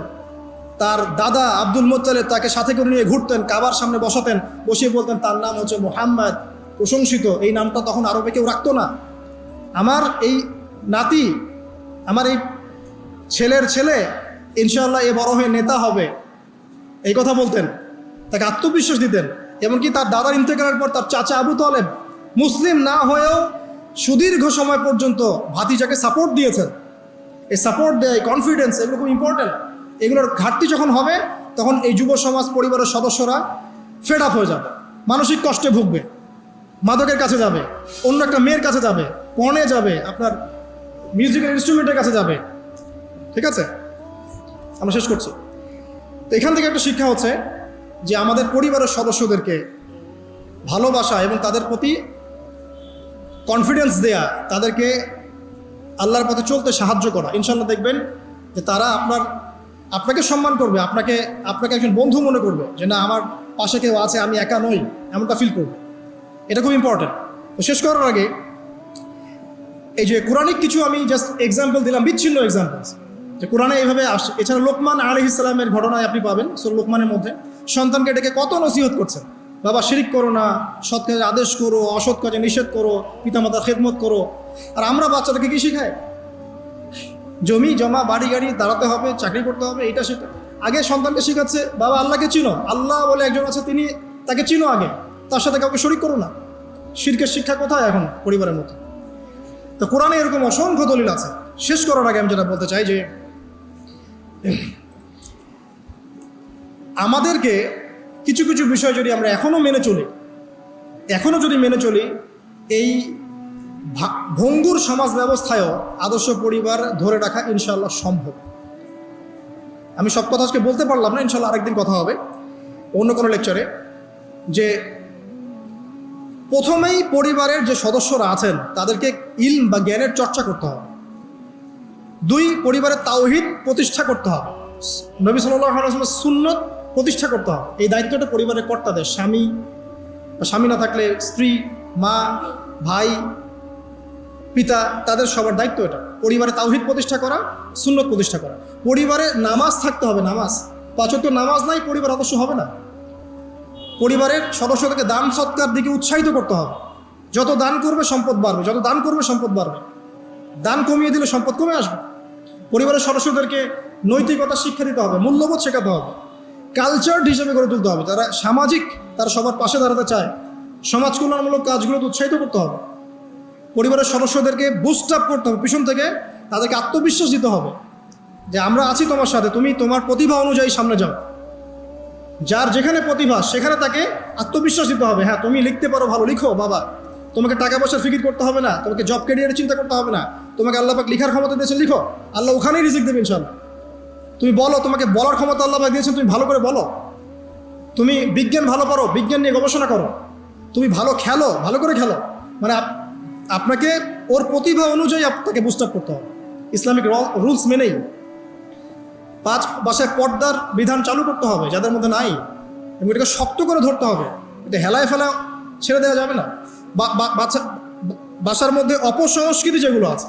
তার দাদা আব্দুল মুত্তালিব তাকে সাথে করে নিয়ে ঘুরতেন, কাবার সামনে বসাতেন, বসিয়ে বলতেন তার নাম হচ্ছে মুহাম্মদ, প্রশংসিত। এই নামটা তখন আরবে কেউ রাখতো না। আমার এই নাতি, আমার এই ছেলের ছেলে ইনশাআল্লাহ এ বড় হয়ে নেতা হবে, এই কথা বলতেন। তাকে আত্মবিশ্বাস দিতেন। এমনকি তার দাদার ইন্তেকালের পর তার চাচা আবু তালেব মুসলিম না হয়েও সুদীর্ঘ সময় পর্যন্ত ভাতিজাকে সাপোর্ট দিয়েছেন। এই সাপোর্ট দেয়, কনফিডেন্স, এগুলো খুব ইম্পর্টেন্ট। এগুলোর ঘাটতি যখন হবে তখন এই যুব সমাজ পরিবারের সদস্যরা ফেড আপ হয়ে যাবে, মানসিক কষ্টে ভুগবে, মাদকের কাছে যাবে, অন্য একটা মেয়ের কাছে যাবে, পর্নে যাবে, আপনার মিউজিক্যাল ইনস্ট্রুমেন্টের কাছে যাবে। ঠিক আছে, আমরা শেষ করছি। তো এখান থেকে একটা শিক্ষা হচ্ছে যে আমাদের পরিবারের সদস্যদেরকে ভালোবাসা এবং তাদের প্রতি কনফিডেন্স দেয়া, তাদেরকে আল্লাহর পথে চলতে সাহায্য করা। ইনশাআল্লাহ দেখবেন যে তারা আপনাকে সম্মান করবে, আপনাকে একজন বন্ধু মনে করবে, যে না আমার পাশে কেউ আছে, আমি একা নই, এমনটা ফিল করবে। এটা খুব ইম্পর্টেন্ট। তো শেষ করার আগে এই যে কোরআনিক কিছু আমি জাস্ট এক্সাম্পল দিলাম, বিচ্ছিন্ন এক্সাম্পলস, যে কোরআনে এইভাবে আসে। এছাড়া লোকমান আলাইহিস সালামের ঘটনায় আপনি পাবেন সূরা লোকমানের মধ্যে সন্তানকে ডেকে কত নসিহত করছেন। বাবা শিরিক করো না, সৎ কাজে আদেশ করো, অসৎ কাজে নিষেধ করো, পিতামাতার খেদমত করো। আর আমরা বাচ্চাদেরকে কি শিখাই? জমি জমা, বাড়ি গাড়ি, দাঁড়াতে হবে, চাকরি করতে হবে, এটা সেটা। আগে সন্তানকে শেখাচ্ছে বাবা আল্লাহকে চিনো, আল্লাহ বলে একজন আছে, তাকে চিনো আগে, তার সাথে কাউকে শরিক করো না। শিরকের শিক্ষা কোথায় এখন পরিবারের মধ্যে? তো কোরআনে এরকম অসংখ্য দলিল আছে। শেষ করার আগে আমি যেটা বলতে চাই যে আমাদেরকে কিছু কিছু বিষয় যদি আমরা এখনও যদি মেনে চলি, এই ভঙ্গুর সমাজ ব্যবস্থায়ও আদর্শ পরিবার ধরে রাখা ইনশাআল্লাহ সম্ভব। আমি সব কথা আজকে বলতে পারলাম না, ইনশাআল্লাহ আরেকদিন কথা হবে অন্য কোনো লেকচারে। যে প্রথমেই পরিবারের যে সদস্যরা আছেন তাদেরকে ইলম বা জ্ঞানের চর্চা করতে হবে। 2, পরিবারের তাওহীদ প্রতিষ্ঠা করতে হবে, নবী সাল্লাল্লাহু আলাইহি ওয়াসাল্লামের সুন্নত প্রতিষ্ঠা করতে হবে। এই দায়িত্বটা পরিবারের কর্তাদের, স্বামী না থাকলে স্ত্রী, মা, ভাই, পিতা, তাদের সবার দায়িত্ব এটা। পরিবারে তাওহীদ প্রতিষ্ঠা করা, সুন্নত প্রতিষ্ঠা করা। পরিবারে নামাজ থাকতে হবে, নামাজ 5 ওয়াক্ত নামাজ নাই পরিবার আদর্শ হবে না। পরিবারের সদস্যদেরকে দান সৎকার দিকে উৎসাহিত করতে হবে। যত দান করবে সম্পদ বাড়বে, দান কমিয়ে দিলে সম্পদ কমে আসবে। পরিবারের সদস্যদেরকে নৈতিকতা শিক্ষা দিতে হবে, মূল্যবোধ শেখাতে হবে, কালচার হিসেবে গড়ে তুলতে হবে। তারা সবার পাশে দাঁড়াতে চায়, সমাজ কল্যাণমূলক কাজগুলোতে উৎসাহিত করতে হবে। পরিবারের সদস্যদেরকে বুস্ট আপ করতে হবে, পিছন থেকে তাদেরকে আত্মবিশ্বাস দিতে হবে যে আমরা আছি তোমার সাথে, তুমি তোমার প্রতিভা অনুযায়ী সামনে যাও। যার যেখানে প্রতিভা সেখানে তাকে আত্মবিশ্বাস দিতে হবে। হ্যাঁ, তুমি লিখতে পারো, ভালো লিখো বাবা, তোমাকে টাকা পয়সার ফিকির করতে হবে না, তোমাকে জব ক্যারিয়ারের চিন্তা করতে হবে না, তোমাকে আল্লাহ পাক লিখার ক্ষমতা দিয়েছেন, লিখো, আল্লাহ ওখানেই রিজিক দেবে ইনশাআল্লাহ। তুমি বলো, তোমাকে বলার ক্ষমতা আল্লাহ পাক দিয়েছেন, তুমি ভালো করে বলো। তুমি বিজ্ঞান ভালো পারো, বিজ্ঞান নিয়ে গবেষণা করো। তুমি ভালো খেলো, ভালো করে খেলো। মানে আপনাকে ওর প্রতিভা অনুযায়ী আপনাকে বুস্ট আপ করতে হবে, ইসলামিক রুলস মেনেই। 5 বাসায় পর্দার বিধান চালু করতে হবে যাদের মধ্যে নাই, এবং এটাকে শক্ত করে ধরতে হবে। এটা হেলায় ফেলা ছেড়ে দেওয়া যাবে না। বাসার মধ্যে অপসংস্কৃতি যেগুলো আছে,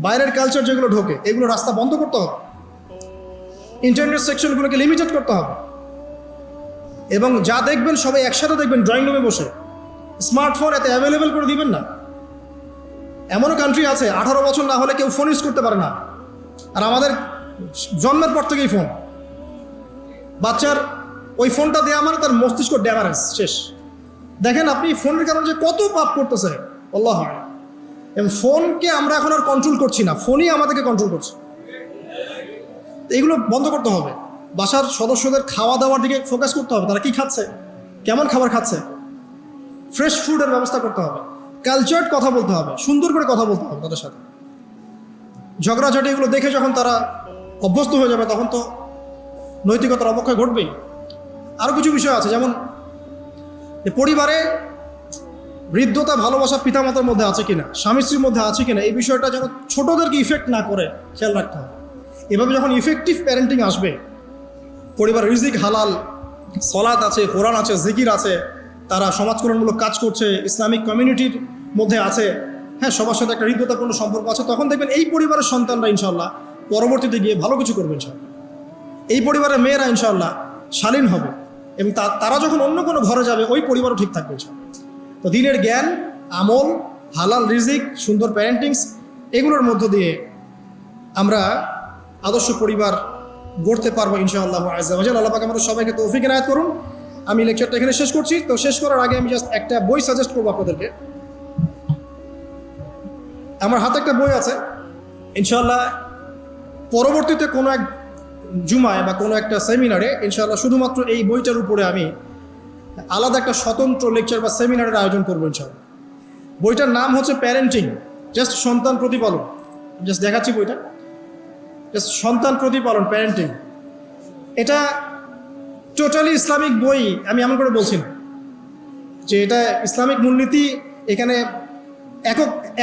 বাইরের কালচার যেগুলো ঢোকে, এগুলো রাস্তা বন্ধ করতে হবে। ইন্টারনেট সেকশনগুলোকে লিমিটেড করতে হবে। এবং যা দেখবেন সবাই একসাথে দেখবেন, ড্রয়িং রুমে বসে। স্মার্টফোন এতে অ্যাভেলেবেল করে দিবেন না। এমনও কান্ট্রি আছে 18 বছর না হলে কেউ ফোন ইউজ করতে পারে না, আর আমাদের জন্মের পর থেকেই ফোন। বাচ্চার ওই ফোনটা দেওয়া মানে তার মস্তিষ্ক ড্যামারেজ, শেষ। দেখেন আপনি ফোনের কারণে যে কত পাপ করতেছে আল্লাহ। এবং ফোনকে আমরা এখন আর কন্ট্রোল করছি না, ফোনই আমাদেরকে কন্ট্রোল করছে। এইগুলো বন্ধ করতে হবে। বাসার সদস্যদের খাওয়া দাওয়ার দিকে ফোকাস করতে হবে, তারা কি খাচ্ছে, কেমন খাবার খাচ্ছে, ফ্রেশ ফুডের ব্যবস্থা করতে হবে। কালচার্ড কথা বলতে হবে, সুন্দর করে কথা বলতে হবে তাদের সাথে। ঝগড়াঝাটি এগুলো দেখে যখন তারা অভ্যস্ত হয়ে যাবে তখন তো নৈতিকতার অবক্ষয় ঘটবেই। আরও কিছু বিষয় আছে, যেমন পরিবারে হৃদ্যতা, ভালোবাসা পিতামাতার মধ্যে আছে কিনা, স্বামী স্ত্রীর মধ্যে আছে কিনা, এই বিষয়টা যেন ছোটদেরকে ইফেক্ট না করে খেয়াল রাখতে হবে। এভাবে যখন ইফেক্টিভ প্যারেন্টিং আসবে, পরিবার রিজিক হালাল, সলাত আছে, কোরআন আছে, জিকির আছে, তারা সমাজ কল্যাণমূলক কাজ করছে, ইসলামিক কমিউনিটির মধ্যে আছে, হ্যাঁ, সবার সাথে একটা হৃদ্যতাপূর্ণ সম্পর্ক আছে, তখন দেখবেন এই পরিবারের সন্তানরা ইনশাআল্লাহ পরবর্তীতে গিয়ে ভালো কিছু করবে ইনশাআল্লাহ। এই পরিবারের মেয়েরা ইনশাআল্লাহ শালীন হবে, এবং তারা যখন অন্য কোনো ঘরে যাবে ওই পরিবারও ঠিক থাকবে ইনশাআল্লাহ। তো দিনের জ্ঞান, আমল, হালাল রিজিক, সুন্দর প্যারেন্টিংস, এগুলোর মধ্য দিয়ে আমরা আদর্শ পরিবার গড়তে পারবো ইনশাআল্লাহ আযজা ওয়া জাল্লা। আল্লাহ পাক আমাদের সবাইকে তৌফিক এনায়েত করুন। আমি লেকচারটা এখানে শেষ করছি। তো শেষ করার আগে আমি জাস্ট একটা বই সাজেস্ট করবো আপনাদেরকে। আমার হাতে একটা বই আছে, ইনশাআল্লাহ পরবর্তীতে কোনো এক জুমায় বা কোনো একটা সেমিনারে ইনশাআল্লাহ শুধুমাত্র এই বইটার উপরে আমি আলাদা একটা স্বতন্ত্র লেকচার বা সেমিনারের আয়োজন করবো ইনশাআল্লাহ। বইটার নাম হচ্ছে প্যারেন্টিং, জাস্ট সন্তান প্রতিপালন। জাস্ট দেখাচ্ছি বইটা, জাস্ট সন্তান প্রতিপালন, প্যারেন্টিং। এটা টোটালি ইসলামিক বই, আমি এমন করে বলছি না যে এটা ইসলামিক মূলনীতি এখানে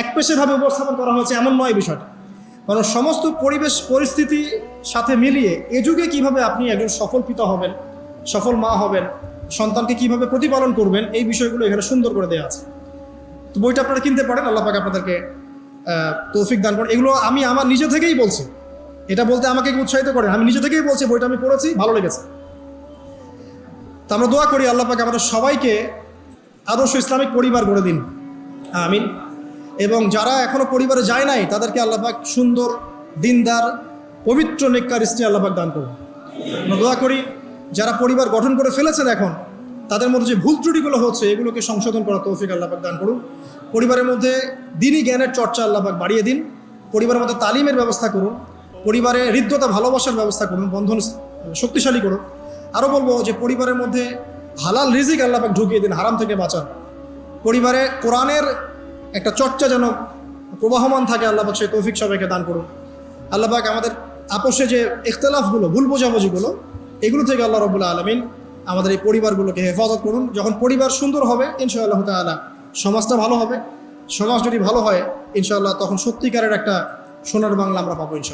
একপেশেভাবে উপস্থাপন করা হয়েছে, এমন নয় বিষয়টা। কারণ সমস্ত পরিবেশ পরিস্থিতি সাথে মিলিয়ে এ যুগে কীভাবে আপনি একজন সফল পিতা হবেন, সফল মা হবেন, সন্তানকে কীভাবে প্রতিপালন করবেন, এই বিষয়গুলো এখানে সুন্দর করে দেওয়া আছে। তো বইটা আপনারা কিনতে পারেন, আল্লাহ পাক আপনাদেরকে তৌফিক দান করেন। এগুলো আমি আমার নিজে থেকেই বলছি, এটা বলতে আমাকে উৎসাহিত করেন, আমি নিজে থেকেই বলছি, বইটা আমি পড়েছি, ভালো লেগেছে। তো আমরা দোয়া করি আল্লাহ পাক আমাদের সবাইকে আদর্শ ইসলামিক পরিবার গড়ে দিন, আমিন। এবং যারা এখনো পরিবারে যায় নাই তাদেরকে আল্লাহ পাক সুন্দর, দিনদার, পবিত্র, নেককার স্ত্রী আল্লাহ পাক দান করুন। আমরা দোয়া করি যারা পরিবার গঠন করে ফেলেছেন এখন, তাদের মধ্যে যে ভুল ত্রুটিগুলো হচ্ছে এগুলোকে সংশোধন করার তৌফিক আল্লাহ পাক দান করুন। পরিবারের মধ্যে দিনী জ্ঞানের চর্চা আল্লাহ পাক বাড়িয়ে দিন। পরিবারের মধ্যে তালিমের ব্যবস্থা করুন। পরিবারে হৃদ্যতা ভালোবাসার ব্যবস্থা করুন, বন্ধন শক্তিশালী করুন। আরও বলবো যে পরিবারের মধ্যে হালাল রিজিক আল্লাহ পাক ঢুকিয়ে দিন, হারাম থেকে বাঁচান। পরিবারে কোরআনের একটা চর্চা যেন প্রবাহমান থাকে, আল্লাহ পাক সেই তৌফিক সবাইকে দান করুন। আল্লাহ পাক আমাদের আপোষে যে ইখতিলাফগুলো, ভুল বোঝাবুঝিগুলো, এগুলো থেকে আল্লাহ রাব্বুল আলামিন আমাদের এই পরিবারগুলোকে হেফাজত করুন। যখন পরিবার সুন্দর হবে ইনশাআল্লাহ তাআলা সমাজটা ভালো হবে। সমাজ যদি ভালো হয় ইনশাআল্লাহ তখন সত্যিকারের একটা সোনার বাংলা আমরা পাবো ইনশাআল্লাহ।